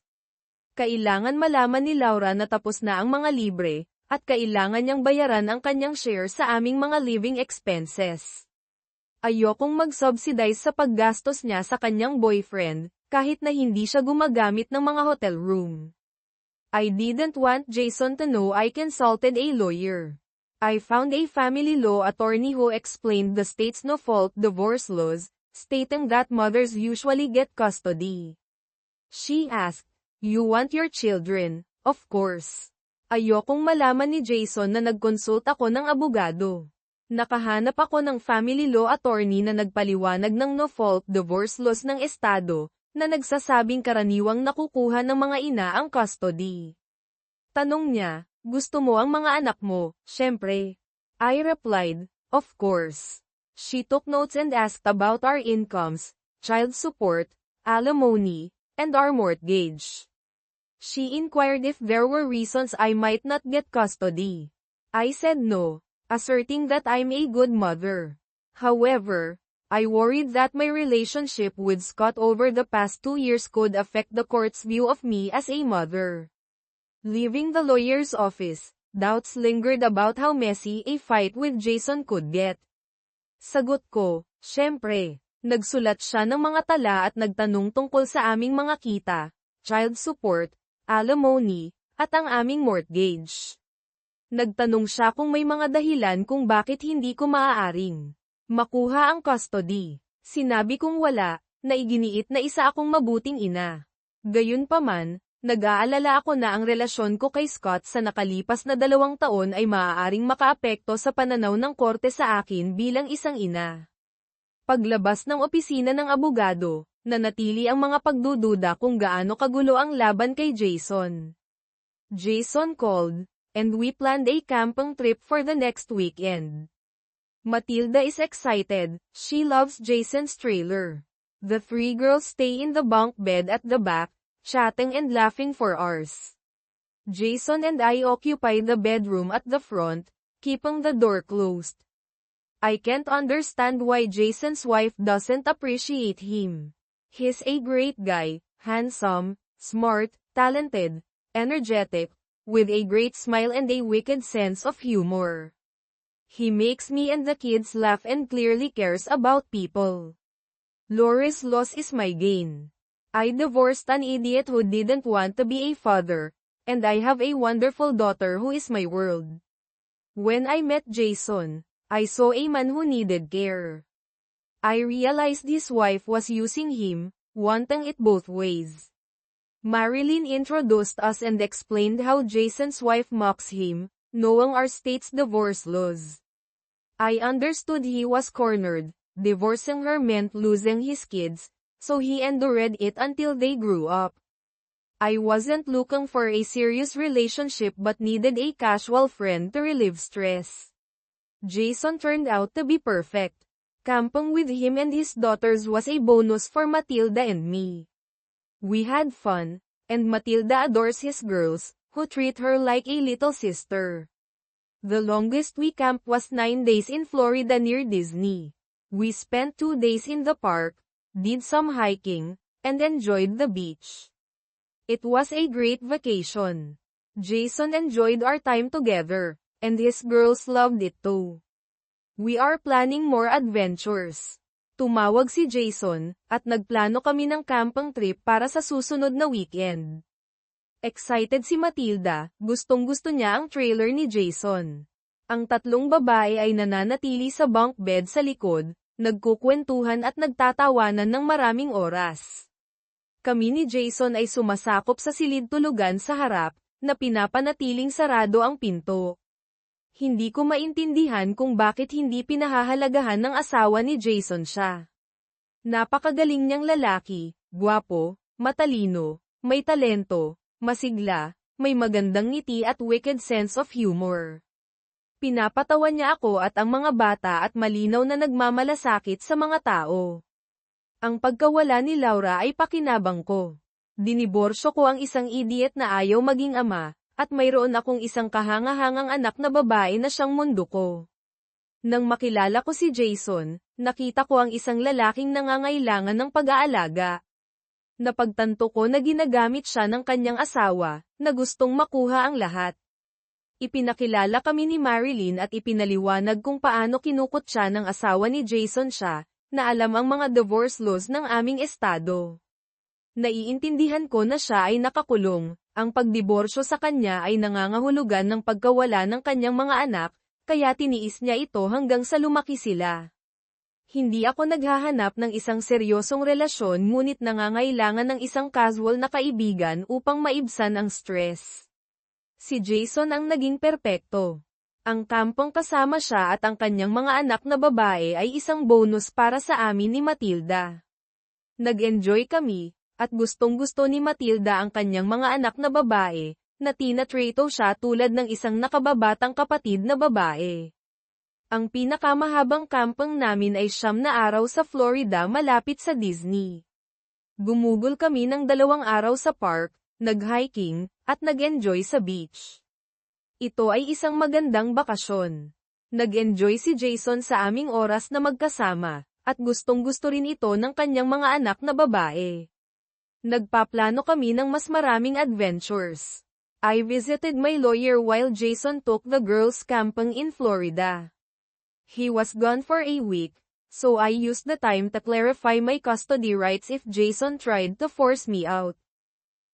Kailangan malaman ni Laura na tapos na ang mga libre, at kailangan niyang bayaran ang kanyang share sa aming mga living expenses. Ayokong mag-subsidize sa paggastos niya sa kanyang boyfriend, kahit na hindi siya gumagamit ng mga hotel room. I didn't want Jason to know I consulted a lawyer. I found a family law attorney who explained the state's no-fault divorce laws, stating that mothers usually get custody. She asked, "You want your children, of course." Ayokong malaman ni Jason na nag-consult ako ng abogado. Nakahanap ako ng family law attorney na nagpaliwanag ng no-fault divorce laws ng estado, na nagsasabing karaniwang nakukuha ng mga ina ang custody. Tanong niya, gusto mo ang mga anak mo, syempre. I replied, of course. She took notes and asked about our incomes, child support, alimony, and our mortgage. She inquired if there were reasons I might not get custody. I said no, asserting that I'm a good mother. However, I worried that my relationship with Scott over the past 2 years could affect the court's view of me as a mother. Leaving the lawyer's office, doubts lingered about how messy a fight with Jason could get. Sagot ko, syempre, nagsulat siya ng mga tala at nagtanong tungkol sa aming mga kita, child support, alimony, at ang aming mortgage. Nagtanong siya kung may mga dahilan kung bakit hindi ko maaaring makuha ang custody. Sinabi kong wala, na iginiit na isa akong mabuting ina. Gayunpaman, nag-aalala ako na ang relasyon ko kay Scott sa nakalipas na 2 taon ay maaaring makaapekto sa pananaw ng korte sa akin bilang isang ina. Paglabas ng opisina ng abogado, nanatili ang mga pagdududa kung gaano kagulo ang laban kay Jason. Jason called, and we planned a camping trip for the next weekend. Matilda is excited, she loves Jason's trailer. The 3 girls stay in the bunk bed at the back, chatting and laughing for hours. Jason and I occupy the bedroom at the front, keeping the door closed. I can't understand why Jason's wife doesn't appreciate him. He's a great guy, handsome, smart, talented, energetic, with a great smile and a wicked sense of humor. He makes me and the kids laugh and clearly cares about people. Laurie's loss is my gain. I divorced an idiot who didn't want to be a father, and I have a wonderful daughter who is my world. When I met Jason, I saw a man who needed care. I realized his wife was using him, wanting it both ways. Marilyn introduced us and explained how Jason's wife mocks him, knowing our state's divorce laws. I understood he was cornered, divorcing her meant losing his kids, so he endured it until they grew up. I wasn't looking for a serious relationship but needed a casual friend to relieve stress. Jason turned out to be perfect. Camping with him and his daughters was a bonus for Matilda and me. We had fun, and Matilda adores his girls, who treat her like a little sister. The longest we camped was 9 days in Florida near Disney. We spent 2 days in the park, did some hiking, and enjoyed the beach. It was a great vacation. Jason enjoyed our time together, and his girls loved it too. We are planning more adventures. Tumawag si Jason, at nagplano kami ng camping trip para sa susunod na weekend. Excited si Matilda, gustong-gusto niya ang trailer ni Jason. Ang 3 babae ay nananatili sa bunk bed sa likod, nagkukwentuhan at nagtatawanan ng maraming oras. Kami ni Jason ay sumasakop sa silid-tulugan sa harap, na pinapanatiling sarado ang pinto. Hindi ko maintindihan kung bakit hindi pinahahalagahan ng asawa ni Jason siya. Napakagaling niyang lalaki, gwapo, matalino, may talento, masigla, may magandang ngiti at wicked sense of humor. Pinapatawa niya ako at ang mga bata at malinaw na nagmamalasakit sa mga tao. Ang pagkawala ni Laura ay pakinabang ko. Diniborsyo ko ang isang idiot na ayaw maging ama, at mayroon akong isang kahangahangang anak na babae na siyang mundo ko. Nang makilala ko si Jason, nakita ko ang isang lalaking nangangailangan ng pag-aalaga. Napagtanto ko na ginagamit siya ng kanyang asawa, na gustong makuha ang lahat. Ipinakilala kami ni Marilyn at ipinaliwanag kung paano kinukot siya ng asawa ni Jason siya, na alam ang mga divorce laws ng aming estado. Naiintindihan ko na siya ay nakakulong, ang pagdiborsyo sa kanya ay nangangahulugan ng pagkawala ng kanyang mga anak, kaya tiniis niya ito hanggang sa lumaki sila. Hindi ako naghahanap ng isang seryosong relasyon ngunit nangangailangan ng isang casual na kaibigan upang maibsan ang stress. Si Jason ang naging perpekto. Ang kampong kasama siya at ang kanyang mga anak na babae ay isang bonus para sa amin ni Matilda. Nag-enjoy kami, At gustong-gusto ni Matilda ang kanyang mga anak na babae, na tinatrato siya tulad ng isang nakababatang kapatid na babae. Ang pinakamahabang kampang namin ay 9 araw sa Florida malapit sa Disney. Gumugol kami ng 2 araw sa park, nag-hiking, at nag-enjoy sa beach. Ito ay isang magandang bakasyon. Nag-enjoy si Jason sa aming oras na magkasama, at gustong-gusto rin ito ng kanyang mga anak na babae. Nagpaplano kami ng mas maraming adventures. I visited my lawyer while Jason took the girls camping in Florida. He was gone for a week, so I used the time to clarify my custody rights if Jason tried to force me out.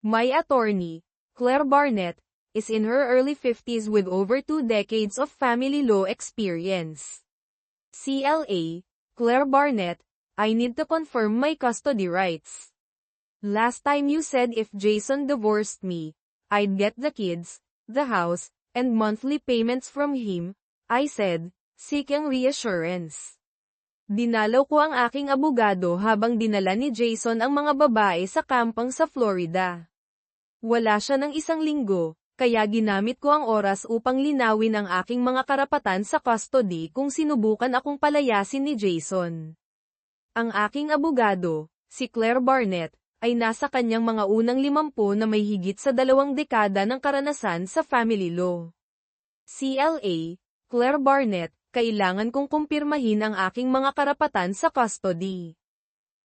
My attorney, Claire Barnett, is in her early 50s with over 2 decades of family law experience. CLA, Claire Barnett, I need to confirm my custody rights. Last time you said if Jason divorced me, I'd get the kids, the house, and monthly payments from him, I said, seeking reassurance. Dinalaw ko ang aking abogado habang dinala ni Jason ang mga babae sa kampang sa Florida. Wala siya ng 1 linggo, kaya ginamit ko ang oras upang linawin ang aking mga karapatan sa custody kung sinubukan akong palayasin ni Jason. Ang aking abogado, si Claire Barnett, ay nasa kanyang mga unang 50 na may higit sa 2 dekada ng karanasan sa family law. CLA, Claire Barnett, kailangan kong kumpirmahin ang aking mga karapatan sa custody.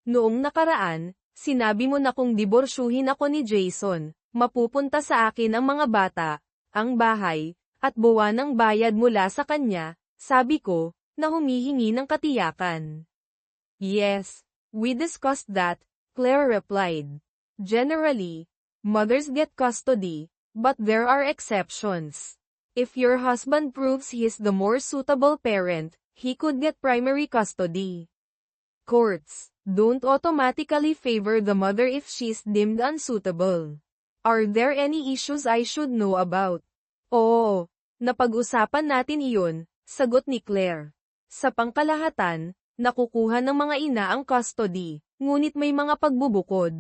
Noong nakaraan, sinabi mo na kung diborsyuhin ako ni Jason, mapupunta sa akin ang mga bata, ang bahay, at buwan ng bayad mula sa kanya, sabi ko, na humihingi ng katiyakan. Yes, we discussed that, Claire replied. Generally, mothers get custody, but there are exceptions. If your husband proves he's the more suitable parent, he could get primary custody. Courts don't automatically favor the mother if she's deemed unsuitable. Are there any issues I should know about? Oo, napag-usapan natin iyon, sagot ni Claire. Sa pangkalahatan, nakukuha ng mga ina ang custody, ngunit may mga pagbubukod.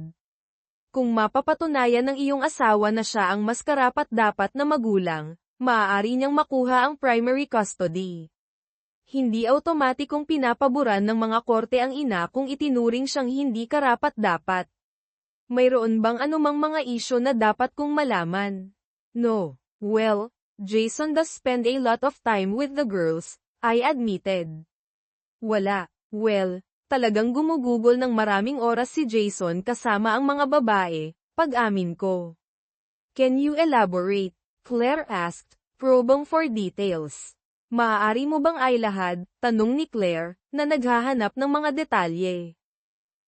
Kung mapapatunayan ng iyong asawa na siya ang mas karapat-dapat na magulang, maaari niyang makuha ang primary custody. Hindi automatikong pinapaboran ng mga korte ang ina kung itinuring siyang hindi karapat-dapat. Mayroon bang anumang mga isyu na dapat kong malaman? No. Well, Jason does spend a lot of time with the girls, I admitted. Wala. Well, talagang gumugugol ng maraming oras si Jason kasama ang mga babae, pag-amin ko. Can you elaborate? Claire asked, probing for details. Maaari mo bang ailahad, tanong ni Claire, na naghahanap ng mga detalye.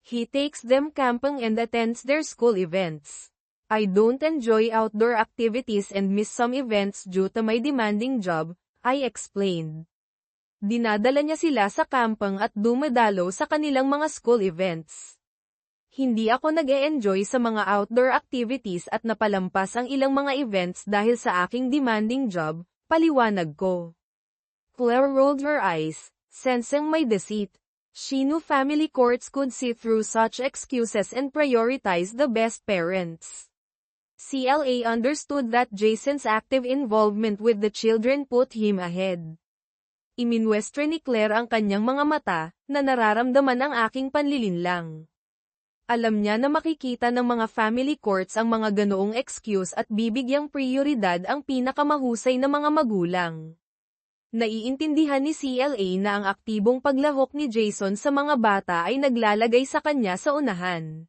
He takes them camping and attends their school events. I don't enjoy outdoor activities and miss some events due to my demanding job, I explained. Dinadala niya sila sa camping at dumadalo sa kanilang mga school events. Hindi ako nag-e-enjoy sa mga outdoor activities at napalampas ang ilang mga events dahil sa aking demanding job, paliwanag ko. Claire rolled her eyes, sensing my deceit. She knew family courts could see through such excuses and prioritize the best parents. CLA understood that Jason's active involvement with the children put him ahead. Iminwestre ni Claire ang kanyang mga mata, na nararamdaman ang aking panlilinlang. Alam niya na makikita ng mga family courts ang mga ganoong excuse at bibigyang prioridad ang pinakamahusay na mga magulang. Naiintindihan ni CLA na ang aktibong paglahok ni Jason sa mga bata ay naglalagay sa kanya sa unahan.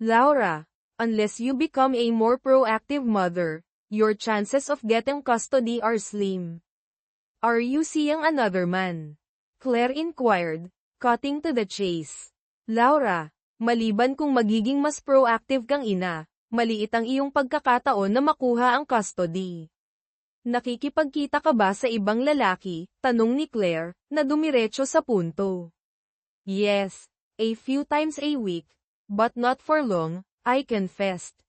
Laura, unless you become a more proactive mother, your chances of getting custody are slim. Are you seeing another man? Claire inquired, cutting to the chase. Laura, maliban kung magiging mas proactive kang ina, maliit ang iyong pagkakataon na makuha ang custody. Nakikipagkita ka ba sa ibang lalaki? Tanong ni Claire, na dumiretso sa punto. Yes, a few times a week, but not for long, I confessed.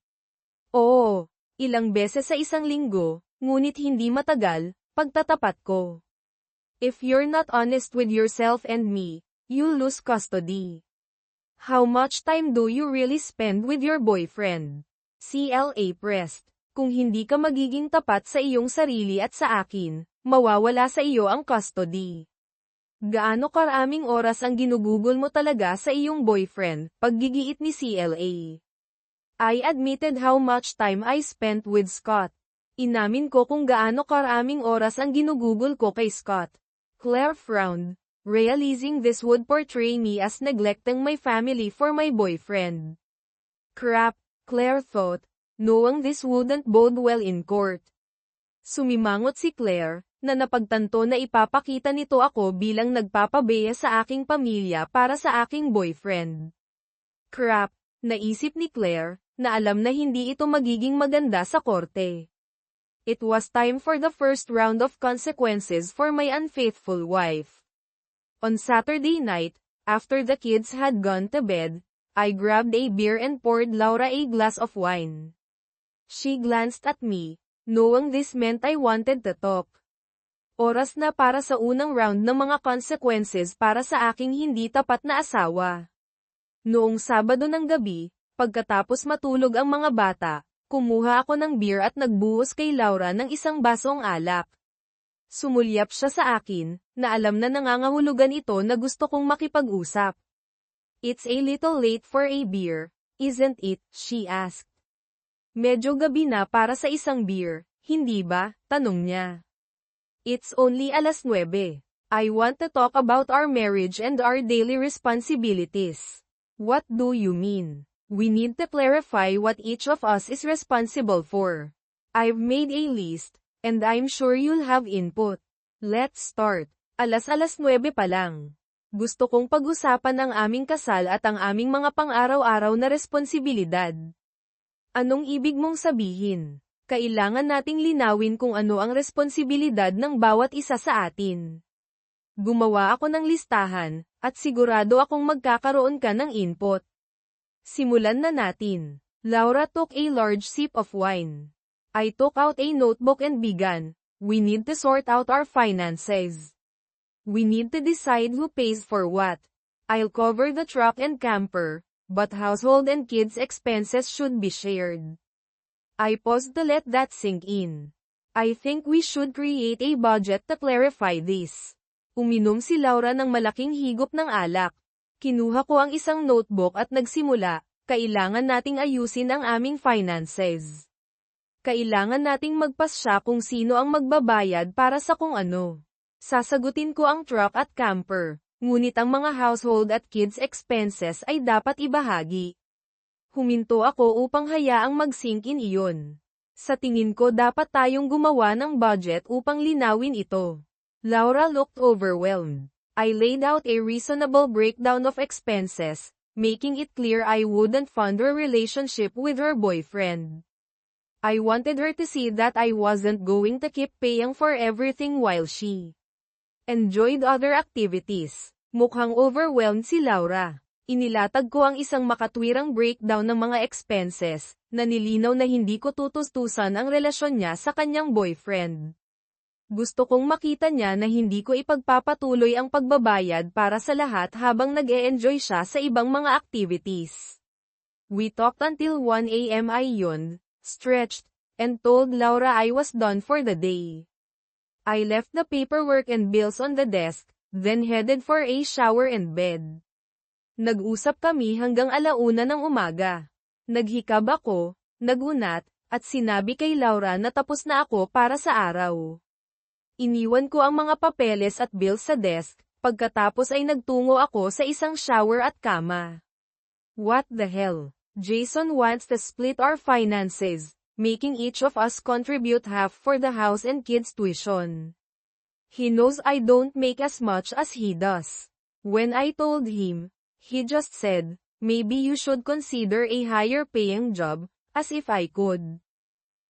Oo, ilang beses sa isang linggo, ngunit hindi matagal, pagtatapat ko. If you're not honest with yourself and me, you'll lose custody. How much time do you really spend with your boyfriend? CLA pressed. Kung hindi ka magiging tapat sa iyong sarili at sa akin, mawawala sa iyo ang custody. Gaano karaming oras ang ginugugol mo talaga sa iyong boyfriend? Paggigiit ni CLA. I admitted how much time I spent with Scott. Inamin ko kung gaano karaming oras ang ginugugol ko kay Scott. Claire frowned, realizing this would portray me as neglecting my family for my boyfriend. Crap, Claire thought, knowing this wouldn't bode well in court. Sumimangot si Claire, na napagtanto na ipapakita nito ako bilang nagpapabeya sa aking pamilya para sa aking boyfriend. Crap, naisip ni Claire, na alam na hindi ito magiging maganda sa korte. It was time for the first round of consequences for my unfaithful wife. On Saturday night, after the kids had gone to bed, I grabbed a beer and poured Laura a glass of wine. She glanced at me, knowing this meant I wanted to talk. Oras na para sa unang round ng mga consequences para sa aking hindi tapat na asawa. Noong Sabado ng gabi, pagkatapos matulog ang mga bata, kumuha ako ng beer at nagbuhos kay Laura ng isang basong alak. Sumulyap siya sa akin, na alam na nangangahulugan ito na gusto kong makipag-usap. It's a little late for a beer, isn't it? She asked. Medyo gabi na para sa isang beer, hindi ba? Tanong niya. It's only 9:00. I want to talk about our marriage and our daily responsibilities. What do you mean? We need to clarify what each of us is responsible for. I've made a list, and I'm sure you'll have input. Let's start. 9:00 pa lang. Gusto kong pag-usapan ang aming kasal at ang aming mga pang-araw-araw na responsibilidad. Anong ibig mong sabihin? Kailangan nating linawin kung ano ang responsibilidad ng bawat isa sa atin. Gumawa ako ng listahan, at sigurado akong magkakaroon ka ng input. Simulan na natin. Laura took a large sip of wine. I took out a notebook and began. We need to sort out our finances. We need to decide who pays for what. I'll cover the truck and camper, but household and kids' expenses should be shared. I paused to let that sink in. I think we should create a budget to clarify this. Uminom si Laura ng malaking higop ng alak. Kinuha ko ang isang notebook at nagsimula, kailangan nating ayusin ang aming finances. Kailangan nating magpasya kung sino ang magbabayad para sa kung ano. Sasagutin ko ang truck at camper, ngunit ang mga household at kids expenses ay dapat ibahagi. Huminto ako upang hayaang mag-sink in iyon. Sa tingin ko dapat tayong gumawa ng budget upang linawin ito. Laura looked overwhelmed. I laid out a reasonable breakdown of expenses, making it clear I wouldn't fund her relationship with her boyfriend. I wanted her to see that I wasn't going to keep paying for everything while she enjoyed other activities. Mukhang overwhelmed si Laura. Inilatag ko ang isang makatwirang breakdown ng mga expenses, na nilinaw na hindi ko tutustusan ang relasyon niya sa kanyang boyfriend. Gusto kong makita niya na hindi ko ipagpapatuloy ang pagbabayad para sa lahat habang nag-e-enjoy siya sa ibang mga activities. We talked until 1 a.m. I yawned, stretched, and told Laura I was done for the day. I left the paperwork and bills on the desk, then headed for a shower and bed. Nag-usap kami hanggang 1:00 ng umaga. Naghikab ako, nagunat, at sinabi kay Laura na tapos na ako para sa araw. Iniwan ko ang mga papeles at bills sa desk, pagkatapos ay nagtungo ako sa isang shower at kama. What the hell? Jason wants to split our finances, making each of us contribute half for the house and kids' tuition. He knows I don't make as much as he does. When I told him, he just said, maybe you should consider a higher paying job, as if I could.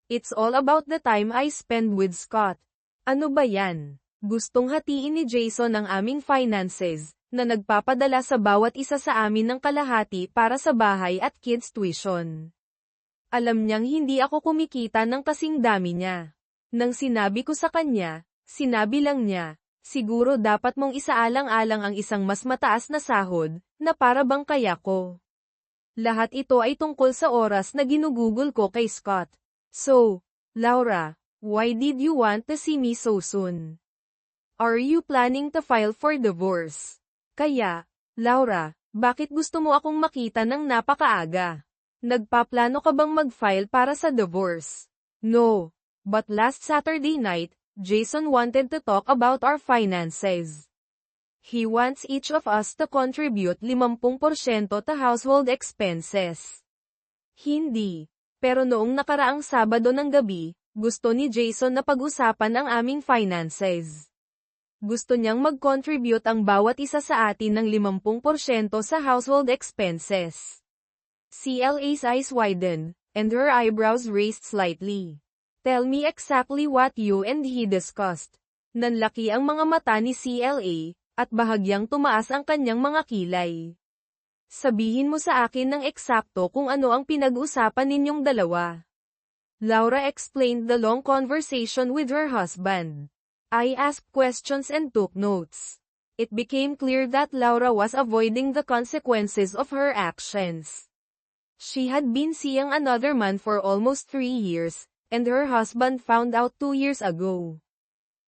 It's all about the time I spend with Scott. Ano ba yan? Gustong hatiin ni Jason ang aming finances, na nagpapadala sa bawat isa sa amin ng kalahati para sa bahay at kids' tuition. Alam niyang hindi ako kumikita ng kasing dami niya. Nang sinabi ko sa kanya, sinabi lang niya, siguro dapat mong isaalang-alang ang isang mas mataas na sahod, na para bang kaya ko. Lahat ito ay tungkol sa oras na ginugugol ko kay Scott. So, Laura, why did you want to see me so soon? Are you planning to file for divorce? Kaya, Laura, bakit gusto mo akong makita ng napakaaga? Nagpaplano ka bang mag-file para sa divorce? No. But last Saturday night, Jason wanted to talk about our finances. He wants each of us to contribute 50% to household expenses. Hindi. Pero noong nakaraang Sabado ng gabi, gusto ni Jason na pag-usapan ang aming finances. Gusto niyang mag-contribute ang bawat isa sa atin ng 50% sa household expenses. CLA's eyes widened, and her eyebrows raised slightly. Tell me exactly what you and he discussed. Nanlaki ang mga mata ni CLA, at bahagyang tumaas ang kanyang mga kilay. Sabihin mo sa akin ng eksakto kung ano ang pinag-usapan ninyong dalawa. Laura explained the long conversation with her husband. I asked questions and took notes. It became clear that Laura was avoiding the consequences of her actions. She had been seeing another man for almost 3 years, and her husband found out 2 years ago.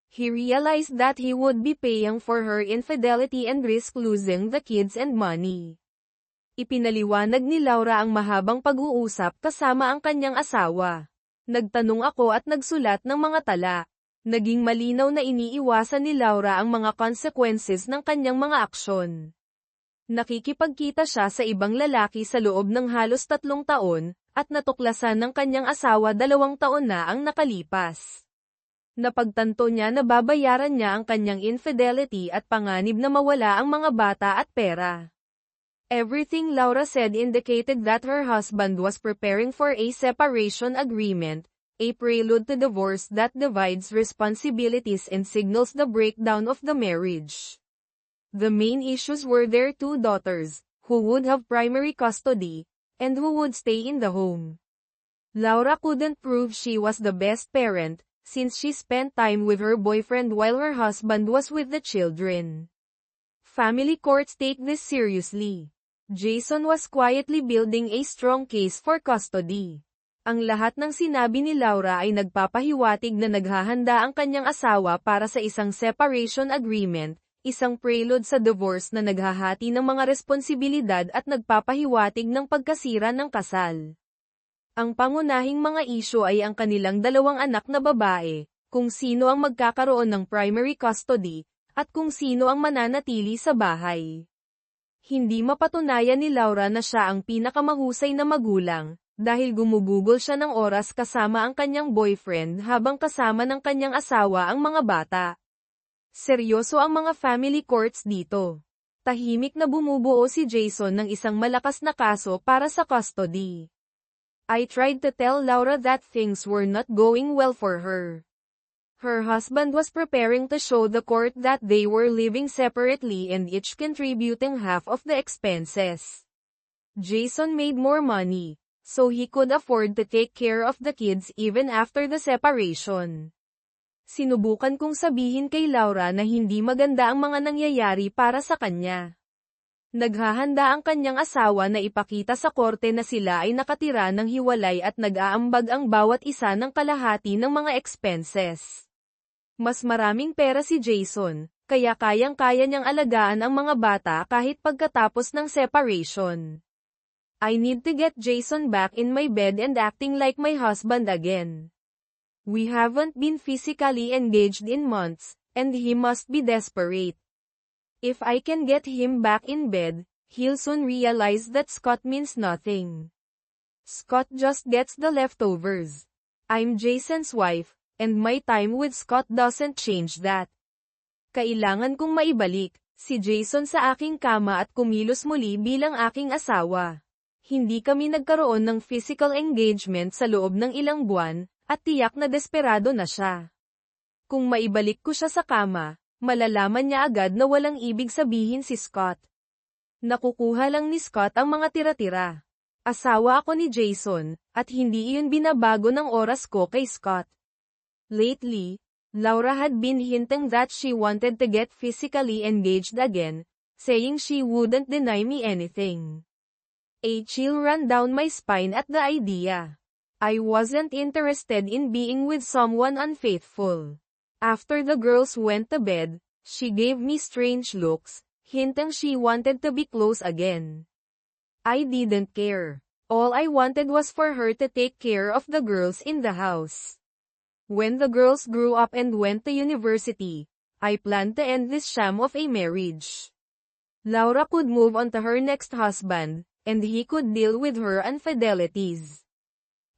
He realized that he would be paying for her infidelity and risk losing the kids and money. Ipinaliwanag ni Laura ang mahabang pag-uusap kasama ang kanyang asawa. Nagtanong ako at nagsulat ng mga tala. Naging malinaw na iniiwasan ni Laura ang mga consequences ng kanyang mga aksyon. Nakikipagkita siya sa ibang lalaki sa loob ng halos 3 taon, at natuklasan ng kanyang asawa 2 taon na ang nakalipas. Napagtanto niya na babayaran niya ang kanyang infidelity at panganib na mawala ang mga bata at pera. Everything Laura said indicated that her husband was preparing for a separation agreement, a prelude to divorce that divides responsibilities and signals the breakdown of the marriage. The main issues were their 2 daughters, who would have primary custody, and who would stay in the home. Laura couldn't prove she was the best parent, since she spent time with her boyfriend while her husband was with the children. Family courts take this seriously. Jason was quietly building a strong case for custody. Ang lahat ng sinabi ni Laura ay nagpapahiwatig na naghahanda ang kanyang asawa para sa isang separation agreement, isang prelude sa divorce na naghahati ng mga responsibilidad at nagpapahiwatig ng pagkasira ng kasal. Ang pangunahing mga isyu ay ang kanilang 2 anak na babae, kung sino ang magkakaroon ng primary custody, at kung sino ang mananatili sa bahay. Hindi mapatunayan ni Laura na siya ang pinakamahusay na magulang, dahil gumugugol siya ng oras kasama ang kanyang boyfriend habang kasama ng kanyang asawa ang mga bata. Seryoso ang mga family courts dito. Tahimik na bumubuo si Jason ng isang malakas na kaso para sa custody. I tried to tell Laura that things were not going well for her. Her husband was preparing to show the court that they were living separately and each contributing half of the expenses. Jason made more money, so he could afford to take care of the kids even after the separation. Sinubukan kong sabihin kay Laura na hindi maganda ang mga nangyayari para sa kanya. Naghahanda ang kanyang asawa na ipakita sa korte na sila ay nakatira ng hiwalay at nag-aambag ang bawat isa ng kalahati ng mga expenses. Mas maraming pera si Jason, kaya kayang-kaya niyang alagaan ang mga bata kahit pagkatapos ng separation. I need to get Jason back in my bed and acting like my husband again. We haven't been physically engaged in months, and he must be desperate. If I can get him back in bed, he'll soon realize that Scott means nothing. Scott just gets the leftovers. I'm Jason's wife, and my time with Scott doesn't change that. Kailangan kong maibalik si Jason sa aking kama at kumilos muli bilang aking asawa. Hindi kami nagkaroon ng physical engagement sa loob ng ilang buwan, at tiyak na desperado na siya. Kung maibalik ko siya sa kama, malalaman niya agad na walang ibig sabihin si Scott. Nakukuha lang ni Scott ang mga tira-tira. Asawa ako ni Jason, at hindi iyon binabago ng oras ko kay Scott. Lately, Laura had been hinting that she wanted to get physically engaged again, saying she wouldn't deny me anything. A chill ran down my spine at the idea. I wasn't interested in being with someone unfaithful. After the girls went to bed, she gave me strange looks, hinting she wanted to be close again. I didn't care. All I wanted was for her to take care of the girls in the house. When the girls grew up and went to university, I planned to end this sham of a marriage. Laura could move on to her next husband, and he could deal with her infidelities.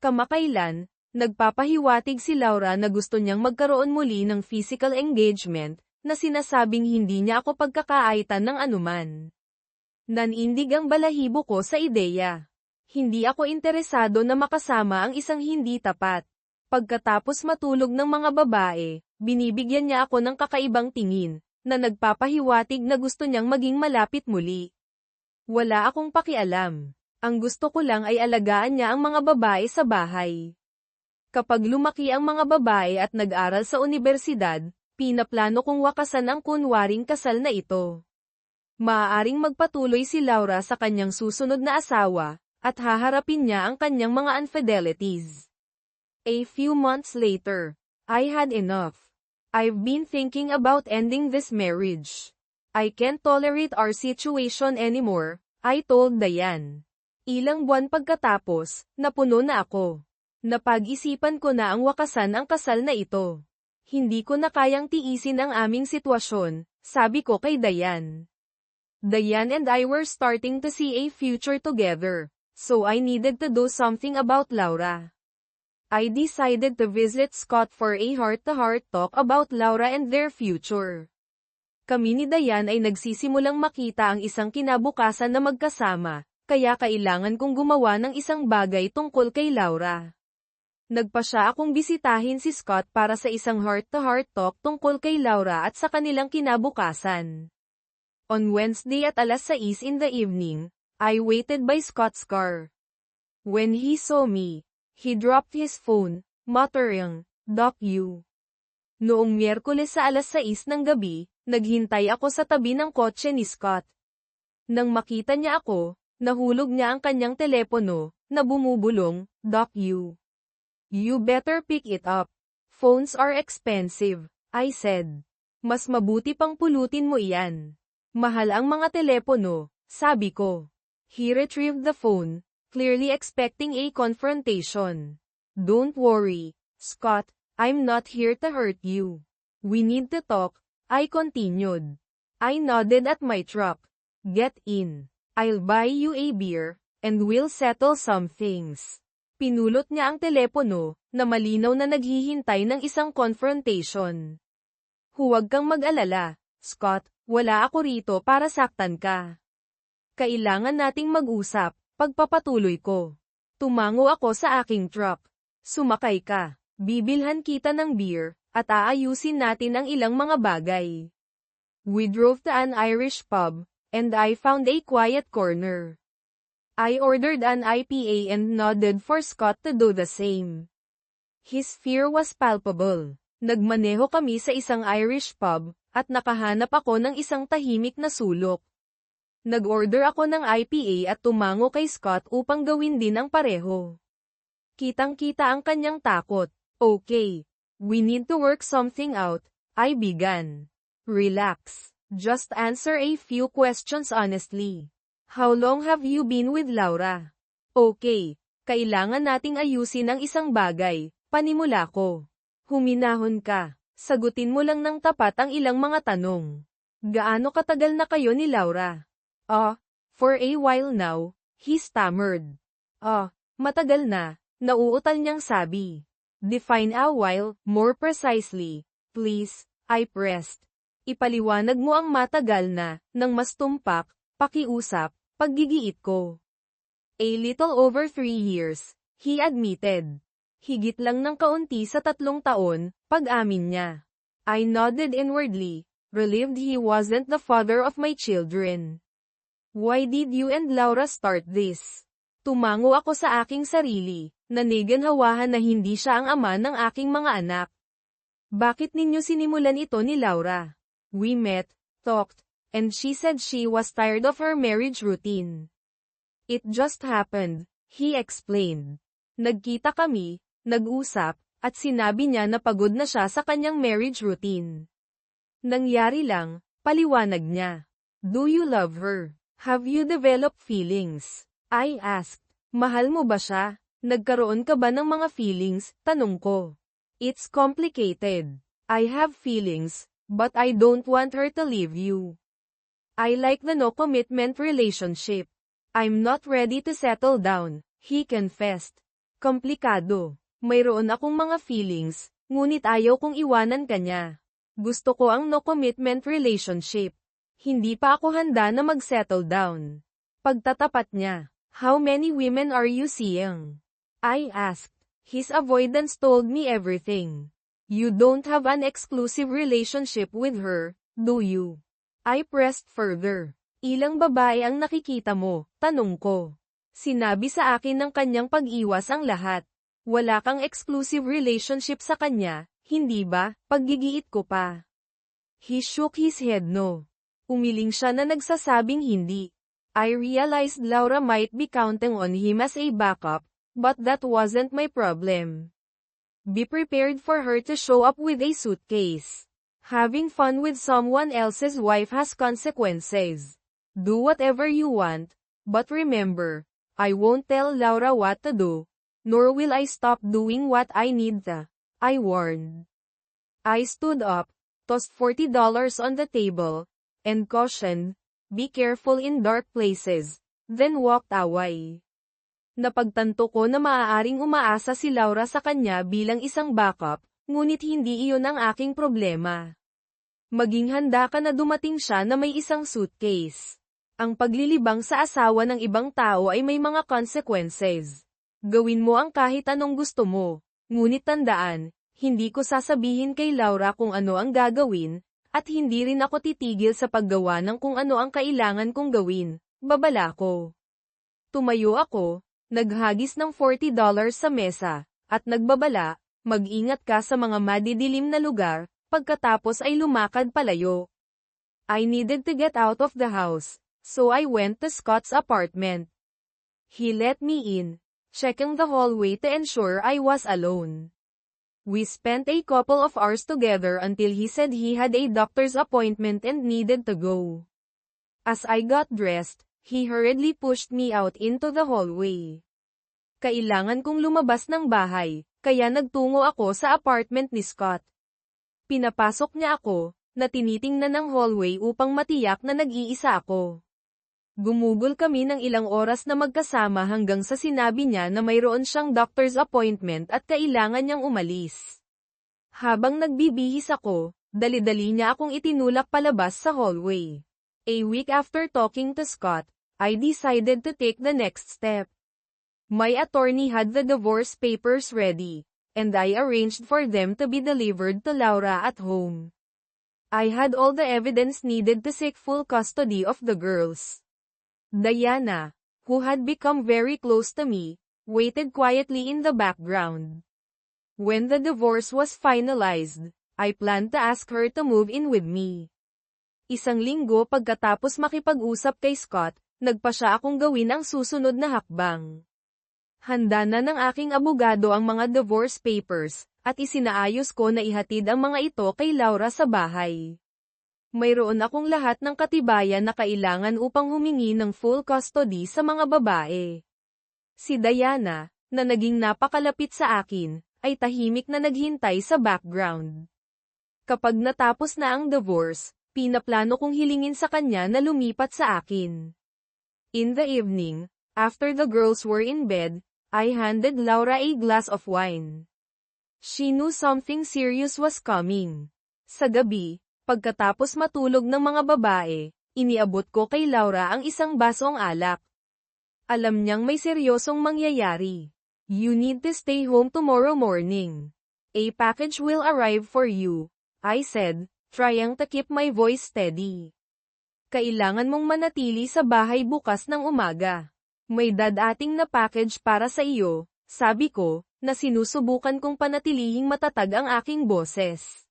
Kamakailan, nagpapahiwatig si Laura na gusto niyang magkaroon muli ng physical engagement, na sinasabing hindi niya ako pagkakaaitan ng anuman. Nanindig ang balahibo ko sa ideya. Hindi ako interesado na makasama ang isang hindi tapat. Pagkatapos matulog ng mga babae, binibigyan niya ako ng kakaibang tingin, na nagpapahiwatig na gusto niyang maging malapit muli. Wala akong pakialam. Ang gusto ko lang ay alagaan niya ang mga babae sa bahay. Kapag lumaki ang mga babae at nag-aral sa unibersidad, pinaplano kong wakasan ang kunwaring kasal na ito. Maaaring magpatuloy si Laura sa kanyang susunod na asawa, at haharapin niya ang kanyang mga infidelities. A few months later, I had enough. I've been thinking about ending this marriage. I can't tolerate our situation anymore, I told Diane. Ilang buwan pagkatapos, napuno na ako. Napag-isipan ko na ang wakasan ang kasal na ito. Hindi ko na kayang tiisin ang aming sitwasyon, sabi ko kay Diane. Diane and I were starting to see a future together, so I needed to do something about Laura. I decided to visit Scott for a heart-to-heart talk about Laura and their future. Kami ni Diane ay nagsisimulang makita ang isang kinabukasan na magkasama, kaya kailangan kong gumawa ng isang bagay tungkol kay Laura. Nagpasya akong bisitahin si Scott para sa isang heart-to-heart talk tungkol kay Laura at sa kanilang kinabukasan. On Wednesday at 6:00 in the evening, I waited by Scott's car. When he saw me, he dropped his phone, muttering, "Doc you." Noong Miyerkules sa 6:00 ng gabi, naghintay ako sa tabi ng kotse ni Scott. Nang makita niya ako, nahulog niya ang kanyang telepono, na bumubulong, "Doc you. You better pick it up. Phones are expensive," I said. Mas mabuti pang pulutin mo iyan. Mahal ang mga telepono, sabi ko. He retrieved the phone, clearly expecting a confrontation. "Don't worry, Scott, I'm not here to hurt you. We need to talk," I continued. I nodded at my truck. "Get in. I'll buy you a beer, and we'll settle some things." Pinulot niya ang telepono, na malinaw na naghihintay ng isang confrontation. "Huwag kang mag-alala, Scott, wala ako rito para saktan ka. Kailangan nating mag-usap," pagpapatuloy ko. Tumango ako sa aking truck. "Sumakay ka. Bibilhan kita ng beer, at aayusin natin ang ilang mga bagay." We drove to an Irish pub, and I found a quiet corner. I ordered an IPA and nodded for Scott to do the same. His fear was palpable. Nagmaneho kami sa isang Irish pub, at nakahanap ako ng isang tahimik na sulok. Nag-order ako ng IPA at tumango kay Scott upang gawin din ang pareho. Kitang-kita ang kanyang takot. "Okay. We need to work something out," I began. "Relax. Just answer a few questions honestly. How long have you been with Laura?" "Okay. Kailangan nating ayusin ang isang bagay," panimula ko. "Huminahon ka. Sagutin mo lang ng tapat ang ilang mga tanong. Gaano katagal na kayo ni Laura?" For a while now," he stammered. Matagal na," nauutal niyang sabi. "Define a while, more precisely, please," I pressed. "Ipaliwanag mo ang matagal na, ng mas tumpak, pakiusap, paggigiit ko." "A little over 3 years, he admitted. Higit lang ng kaunti sa 3 taon, pag-amin niya. I nodded inwardly, relieved he wasn't the father of my children. "Why did you and Laura start this?" Tumango ako sa aking sarili, naniganhawahan na hindi siya ang ama ng aking mga anak. "Bakit ninyo sinimulan ito ni Laura?" "We met, talked, and she said she was tired of her marriage routine. It just happened, he explained. Nagkita kami, nag-usap, at sinabi niya na pagod na siya sa kanyang marriage routine. Nangyari lang, paliwanag niya. Do you love her? Have you developed feelings? I asked. Mahal mo ba siya? Nagkaroon ka ba ng mga feelings? Tanong ko. It's complicated. I have feelings, but I don't want her to leave you. I like the no-commitment relationship. I'm not ready to settle down, he confessed. Komplikado. Mayroon akong mga feelings, ngunit ayaw kong iwanan ka niya. Gusto ko ang no-commitment relationship. Hindi pa ako handa na mag-settle down. Pagtatapat niya. How many women are you seeing? I asked. His avoidance told me everything. You don't have an exclusive relationship with her, do you? I pressed further. Ilang babae ang nakikita mo? Tanong ko. Sinabi sa akin ng kanyang pag-iwas ang lahat. Wala kang exclusive relationship sa kanya, hindi ba? Paggigiit ko pa. He shook his head no. Umiling siya na nagsasabing hindi. I realized Laura might be counting on him as a backup, but that wasn't my problem. Be prepared for her to show up with a suitcase. Having fun with someone else's wife has consequences. Do whatever you want, but remember, I won't tell Laura what to do, nor will I stop doing what I need to. I warned. I stood up, tossed $40 on the table, and cautioned, be careful in dark places, then walked away. Napagtanto ko na maaaring umaasa si Laura sa kanya bilang isang backup, ngunit hindi iyon ang aking problema. Maging handa ka na dumating siya na may isang suitcase. Ang paglilibang sa asawa ng ibang tao ay may mga consequences. Gawin mo ang kahit anong gusto mo, ngunit tandaan, hindi ko sasabihin kay Laura kung ano ang gagawin, at hindi rin ako titigil sa paggawa ng kung ano ang kailangan kong gawin, babala ko. Tumayo ako, naghagis ng $40 sa mesa, at nagbabala, mag-ingat ka sa mga madidilim na lugar, pagkatapos ay lumakad palayo. I needed to get out of the house, so I went to Scott's apartment. He let me in, checking the hallway to ensure I was alone. We spent a couple of hours together until he said he had a doctor's appointment and needed to go. As I got dressed, he hurriedly pushed me out into the hallway. Kailangan kong lumabas ng bahay, kaya nagtungo ako sa apartment ni Scott. Pinapasok niya ako, na tinitingnan ng hallway upang matiyak na nag-iisa ako. Gumugol kami ng ilang oras na magkasama hanggang sa sinabi niya na mayroon siyang doctor's appointment at kailangan niyang umalis. Habang nagbibihis ako, dali-dali niya akong itinulak palabas sa hallway. A week after talking to Scott, I decided to take the next step. My attorney had the divorce papers ready, and I arranged for them to be delivered to Laura at home. I had all the evidence needed to seek full custody of the girls. Diana, who had become very close to me, waited quietly in the background. When the divorce was finalized, I planned to ask her to move in with me. Isang linggo pagkatapos makipag-usap kay Scott, nagpa siya akong gawin ang susunod na hakbang. Handa na ng aking abogado ang mga divorce papers, at isinaayos ko na ihatid ang mga ito kay Laura sa bahay. Mayroon akong lahat ng katibayan na kailangan upang humingi ng full custody sa mga babae. Si Diana, na naging napakalapit sa akin, ay tahimik na naghintay sa background. Kapag natapos na ang divorce, pinaplano kong hilingin sa kanya na lumipat sa akin. In the evening, after the girls were in bed, I handed Laura a glass of wine. She knew something serious was coming. Sa gabi, pagkatapos matulog ng mga babae, iniabot ko kay Laura ang isang basong alak. Alam niyang may seryosong mangyayari. You need to stay home tomorrow morning. A package will arrive for you, I said, trying to keep my voice steady. Kailangan mong manatili sa bahay bukas ng umaga. May dadating na package para sa iyo, sabi ko, na sinusubukan kong panatilihing matatag ang aking boses.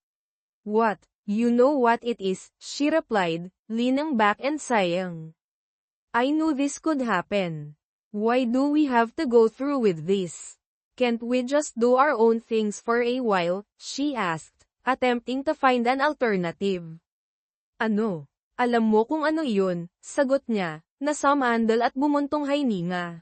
What? You know what it is, she replied, leaning back and sighing. I knew this could happen. Why do we have to go through with this? Can't we just do our own things for a while? She asked, attempting to find an alternative. Ano? Alam mo kung ano iyon, sagot niya, na sumandal at bumuntong hininga.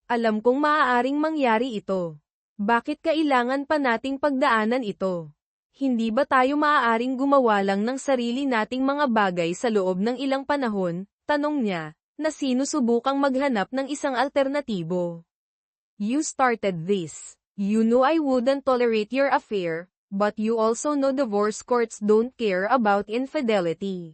Alam kong maaaring mangyari ito. Bakit kailangan pa nating pagdaanan ito? Hindi ba tayo maaaring gumawa lang ng sarili nating mga bagay sa loob ng ilang panahon? Tanong niya, na sinusubukang maghanap ng isang alternatibo. You started this. You knew I wouldn't tolerate your affair, but you also know divorce courts don't care about infidelity.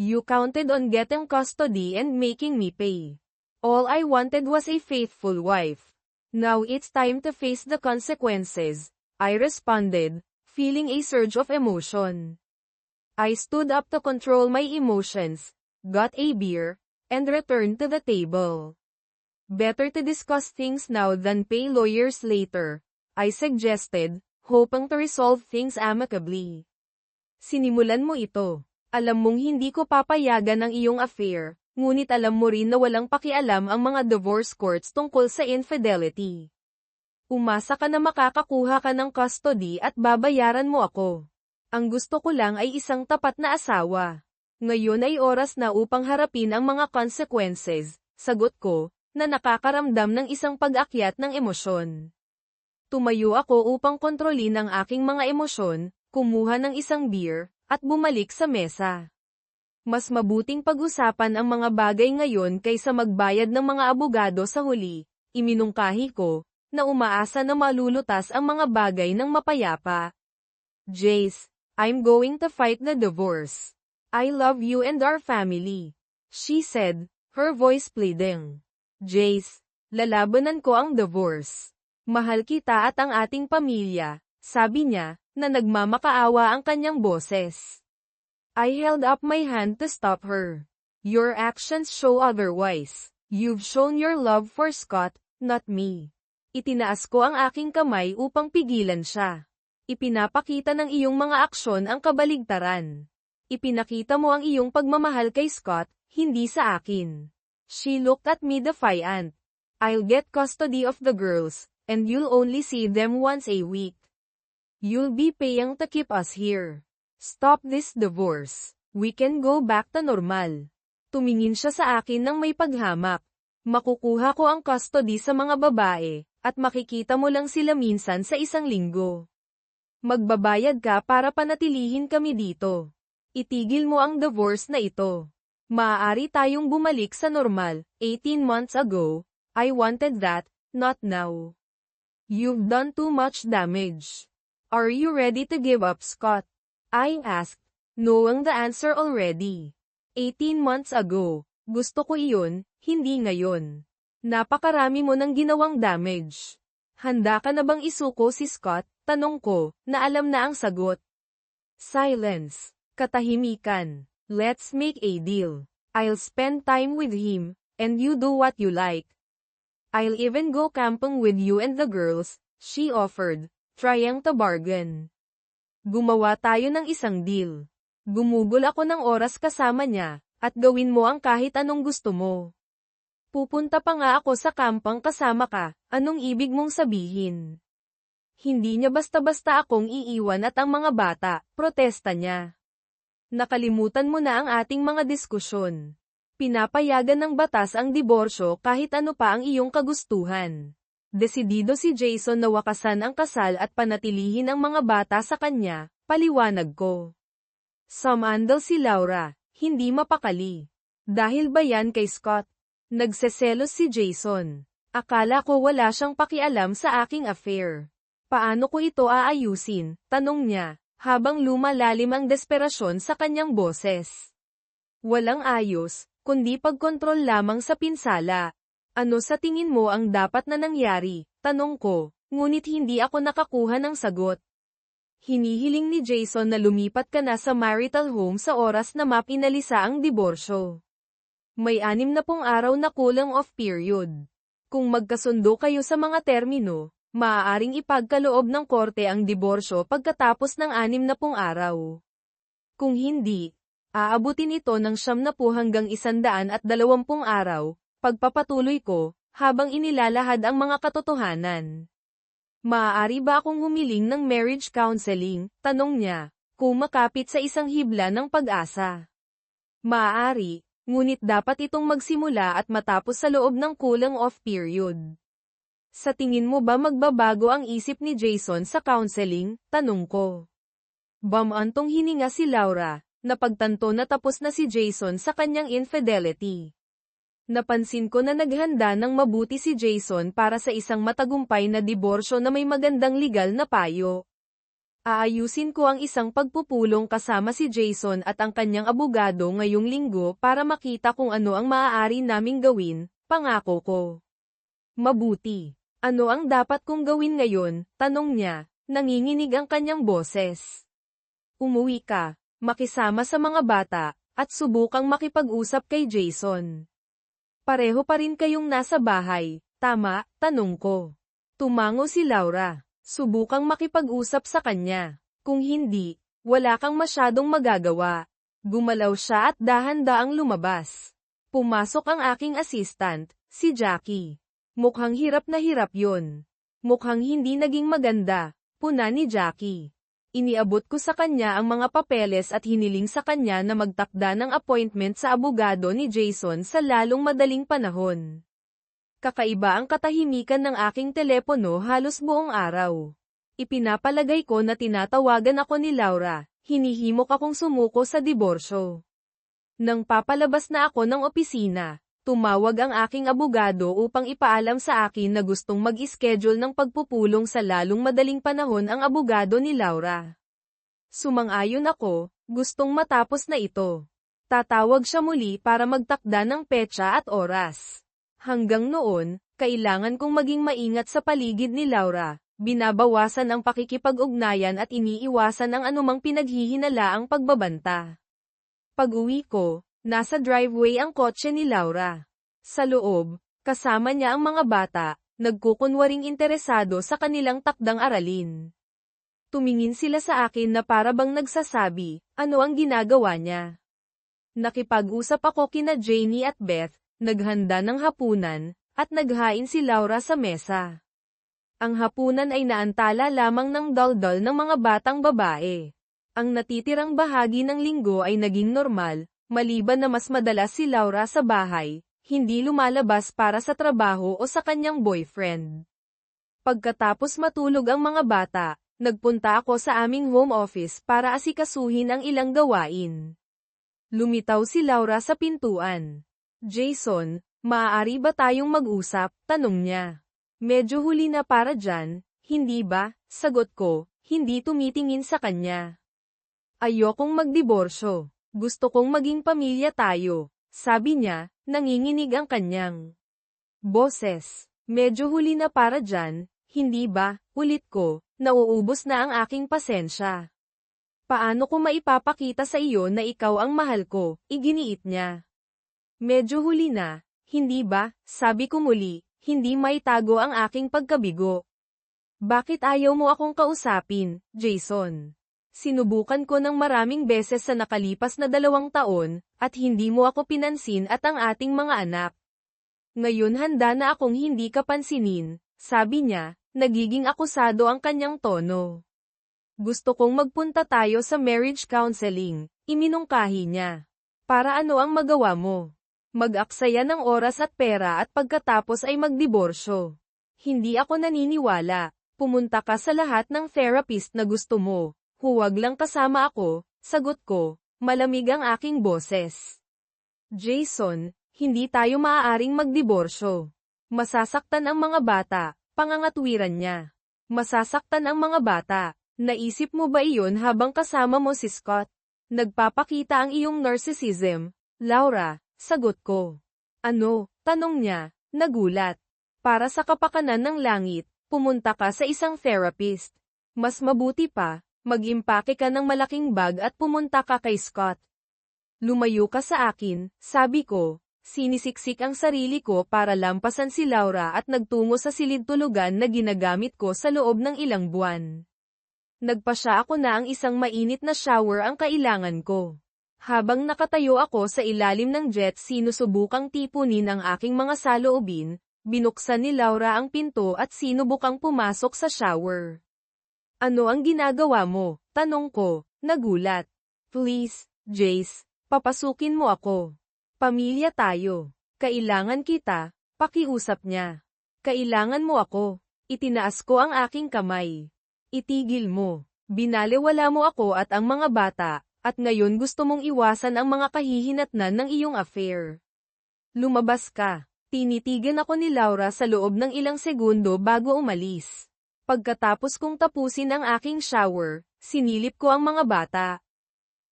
You counted on getting custody and making me pay. All I wanted was a faithful wife. Now it's time to face the consequences, I responded, feeling a surge of emotion. I stood up to control my emotions, got a beer, and returned to the table. Better to discuss things now than pay lawyers later, I suggested, hoping to resolve things amicably. Sinimulan mo ito. Alam mong hindi ko papayagan ang iyong affair, ngunit alam mo rin na walang pakialam ang mga divorce courts tungkol sa infidelity. Umasa ka na makakakuha ka ng custody at babayaran mo ako. Ang gusto ko lang ay isang tapat na asawa. Ngayon ay oras na upang harapin ang mga consequences, sagot ko, na nakakaramdam ng isang pag-akyat ng emosyon. Tumayo ako upang kontrolin ang aking mga emosyon, kumuha ng isang beer, at bumalik sa mesa. Mas mabuting pag-usapan ang mga bagay ngayon kaysa magbayad ng mga abogado sa huli, iminungkahi ko, na umaasa na malulutas ang mga bagay ng mapayapa. Jace, I'm going to fight the divorce. I love you and our family. She said, her voice pleading. Jace, lalabanan ko ang divorce. Mahal kita at ang ating pamilya, sabi niya, na nagmamakaawa ang kanyang boses. I held up my hand to stop her. Your actions show otherwise. You've shown your love for Scott, not me. Itinaas ko ang aking kamay upang pigilan siya. Ipinapakita ng iyong mga aksyon ang kabaligtaran. Ipinakita mo ang iyong pagmamahal kay Scott, hindi sa akin. She looked at me defiant. I'll get custody of the girls, and you'll only see them once a week. You'll be paying to keep us here. Stop this divorce. We can go back to normal. Tumingin siya sa akin ng may paghamak. Makukuha ko ang custody sa mga babae, at makikita mo lang sila minsan sa isang linggo. Magbabayad ka para panatilihin kami dito. Itigil mo ang divorce na ito. Maaari tayong bumalik sa normal. 18 months ago, I wanted that, not now. You've done too much damage. Are you ready to give up, Scott? I asked, knowing the answer already. 18 months ago, gusto ko iyon, hindi ngayon. Napakarami mo nang ginawang damage. Handa ka na bang isuko si Scott? Tanong ko, na alam na ang sagot. Silence. Katahimikan. Let's make a deal. I'll spend time with him, and you do what you like. I'll even go camping with you and the girls, she offered, trying to bargain. Gumawa tayo ng isang deal. Gumugol ako ng oras kasama niya, at gawin mo ang kahit anong gusto mo. Pupunta pa nga ako sa kampang kasama ka, anong ibig mong sabihin? Hindi niya basta-basta akong iiwan at ang mga bata, protesta niya. Nakalimutan mo na ang ating mga diskusyon. Pinapayagan ng batas ang diborsyo kahit ano pa ang iyong kagustuhan. Desidido si Jason na wakasan ang kasal at panatilihin ang mga bata sa kanya, paliwanag ko. Sumandal si Laura, hindi mapakali. Dahil ba yan kay Scott? Nagseselos si Jason. Akala ko wala siyang pakialam sa aking affair. Paano ko ito aayusin? Tanong niya, habang lumalalim ang desperasyon sa kanyang boses. Walang ayos, kundi pagkontrol lamang sa pinsala. Ano sa tingin mo ang dapat na nangyari? Tanong ko, ngunit hindi ako nakakuha ng sagot. Hinihiling ni Jason na lumipat ka na sa marital home sa oras na mapinalisa ang diborsyo. May 60 araw na kulang off period. Kung magkasundo kayo sa mga termino, maaaring ipagkaloob ng korte ang diborsyo pagkatapos ng 60 araw. Kung hindi, aabutin ito ng 70 hanggang 120 araw, pagpapatuloy ko, habang inilalahad ang mga katotohanan. Maaari ba akong humiling ng marriage counseling? Tanong niya, kumakapit sa isang hibla ng pag-asa. Maaari, ngunit dapat itong magsimula at matapos sa loob ng cooling-off period. Sa tingin mo ba magbabago ang isip ni Jason sa counseling? Tanong ko. Bamantong hininga si Laura, napagtanto na tapos na si Jason sa kanyang infidelity. Napansin ko na naghanda ng mabuti si Jason para sa isang matagumpay na diborsyo na may magandang legal na payo. Aayusin ko ang isang pagpupulong kasama si Jason at ang kanyang abogado ngayong linggo para makita kung ano ang maaari naming gawin, pangako ko. Mabuti. Ano ang dapat kong gawin ngayon? Tanong niya, nanginginig ang kanyang boses. Umuwi ka, makisama sa mga bata, at subukang makipag-usap kay Jason. Pareho pa rin kayong nasa bahay, tama? Tanong ko. Tumango si Laura. Subukang makipag-usap sa kanya. Kung hindi, wala kang masyadong magagawa. Gumalaw siya at dahan-daang lumabas. Pumasok ang aking assistant, si Jackie. Mukhang hirap na hirap yun. Mukhang hindi naging maganda, puna ni Jackie. Iniabot ko sa kanya ang mga papeles at hiniling sa kanya na magtakda ng appointment sa abogado ni Jason sa lalong madaling panahon. Kakaiba ang katahimikan ng aking telepono halos buong araw. Ipinapalagay ko na tinatawagan ako ni Laura, hinihimok akong sumuko sa diborsyo. Nang papalabas na ako ng opisina, tumawag ang aking abogado upang ipaalam sa akin na gustong mag-schedule ng pagpupulong sa lalong madaling panahon ang abogado ni Laura. Sumang-ayon ako, gustong matapos na ito. Tatawag siya muli para magtakda ng petsa at oras. Hanggang noon, kailangan kong maging maingat sa paligid ni Laura, binabawasan ang pakikipag-ugnayan at iniiwasan ang anumang pinaghihinalaang pagbabanta. Pag-uwi ko, nasa driveway ang kotse ni Laura. Sa loob, kasama niya ang mga bata, nagkukunwaring interesado sa kanilang takdang aralin. Tumingin sila sa akin na para bang nagsasabi, ano ang ginagawa niya. Nakipag-usap ako kina Janie at Beth, naghanda ng hapunan, at naghain si Laura sa mesa. Ang hapunan ay naantala lamang ng daldal ng mga batang babae. Ang natitirang bahagi ng linggo ay naging normal, maliban na mas madalas si Laura sa bahay, hindi lumalabas para sa trabaho o sa kanyang boyfriend. Pagkatapos matulog ang mga bata, nagpunta ako sa aming home office para asikasuhin ang ilang gawain. Lumitaw si Laura sa pintuan. Jason, maaari ba tayong mag-usap? Tanong niya. Medyo huli na para dyan, hindi ba? Sagot ko, hindi tumitingin sa kanya. Ayokong magdiborsyo. Gusto kong maging pamilya tayo, sabi niya, nanginginig ang kanyang boses. Medyo huli na para dyan, hindi ba? Ulit ko, nauubos na ang aking pasensya. Paano ko maipapakita sa iyo na ikaw ang mahal ko? Iginiit niya. Medyo huli na, hindi ba? Sabi ko muli, hindi maitago ang aking pagkabigo. Bakit ayaw mo akong kausapin, Jason? Sinubukan ko ng maraming beses sa nakalipas na 2 taon, at hindi mo ako pinansin at ang ating mga anak. Ngayon handa na akong hindi ka pansinin, sabi niya, nagiging akusado ang kanyang tono. Gusto kong magpunta tayo sa marriage counseling, iminungkahi niya. Para ano ang magawa mo? Mag-aksaya ng oras at pera at pagkatapos ay magdiborsyo. Hindi ako naniniwala, pumunta ka sa lahat ng therapist na gusto mo. Huwag lang kasama ako, sagot ko, malamig ang aking boses. Jason, hindi tayo maaaring magdiborsyo. Masasaktan ang mga bata, pangangatwiran niya. Masasaktan ang mga bata. Naisip mo ba iyon habang kasama mo si Scott? Nagpapakita ang iyong narcissism, Laura, sagot ko. Ano? Tanong niya, nagulat. Para sa kapakanan ng langit, pumunta ka sa isang therapist. Mas mabuti pa, mag-impake ka ng malaking bag at pumunta ka kay Scott. Lumayo ka sa akin, sabi ko, sinisiksik ang sarili ko para lampasan si Laura at nagtungo sa silid-tulugan na ginagamit ko sa loob ng ilang buwan. Nagpasya ako na ang isang mainit na shower ang kailangan ko. Habang nakatayo ako sa ilalim ng jet sinusubukang tipunin ang aking mga saloobin, binuksan ni Laura ang pinto at sinubukang pumasok sa shower. Ano ang ginagawa mo? Tanong ko, nagulat. Please, Jace, papasukin mo ako. Pamilya tayo. Kailangan kita, pakiusap niya. Kailangan mo ako. Itinaas ko ang aking kamay. Itigil mo. Binalewala mo ako at ang mga bata, at ngayon gusto mong iwasan ang mga kahihinatnan ng iyong affair. Lumabas ka. Tinitigan ako ni Laura sa loob ng ilang segundo bago umalis. Pagkatapos kong tapusin ang aking shower, sinilip ko ang mga bata.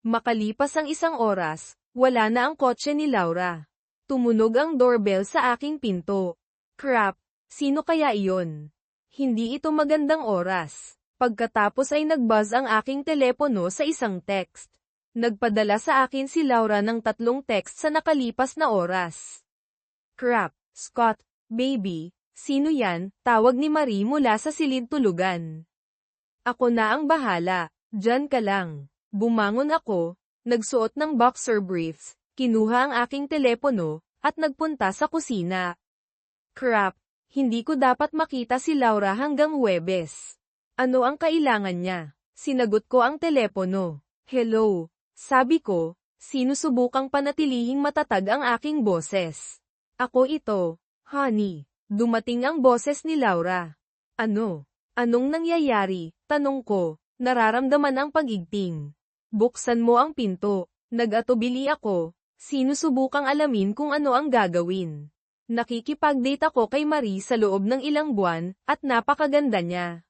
Makalipas ang isang oras, wala na ang kotse ni Laura. Tumunog ang doorbell sa aking pinto. Crap, sino kaya iyon? Hindi ito magandang oras. Pagkatapos ay nag-buzz ang aking telepono sa isang text. Nagpadala sa akin si Laura ng 3 text sa nakalipas na oras. Crap, Scott, baby, sino yan? Tawag ni Marie mula sa silid tulugan. Ako na ang bahala, dyan ka lang. Bumangon ako, nagsuot ng boxer briefs, kinuha ang aking telepono, at nagpunta sa kusina. Crap, hindi ko dapat makita si Laura hanggang Huwebes. Ano ang kailangan niya? Sinagot ko ang telepono. Hello, sabi ko, sinusubukang panatilihing matatag ang aking boses. Ako ito, honey. Dumating ang boses ni Laura. Ano? Anong nangyayari? Tanong ko, nararamdaman ang pag-igting. Buksan mo ang pinto. Nag-atubili ako, sinusubukang alamin kung ano ang gagawin. Nakikipag-date ako kay Marie sa loob ng ilang buwan, at napakaganda niya.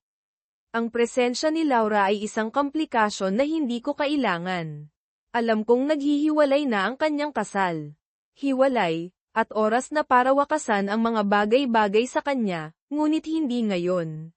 Ang presensya ni Laura ay isang komplikasyon na hindi ko kailangan. Alam kong naghihiwalay na ang kanyang kasal. Hiwalay, at oras na para wakasan ang mga bagay-bagay sa kanya, ngunit hindi ngayon.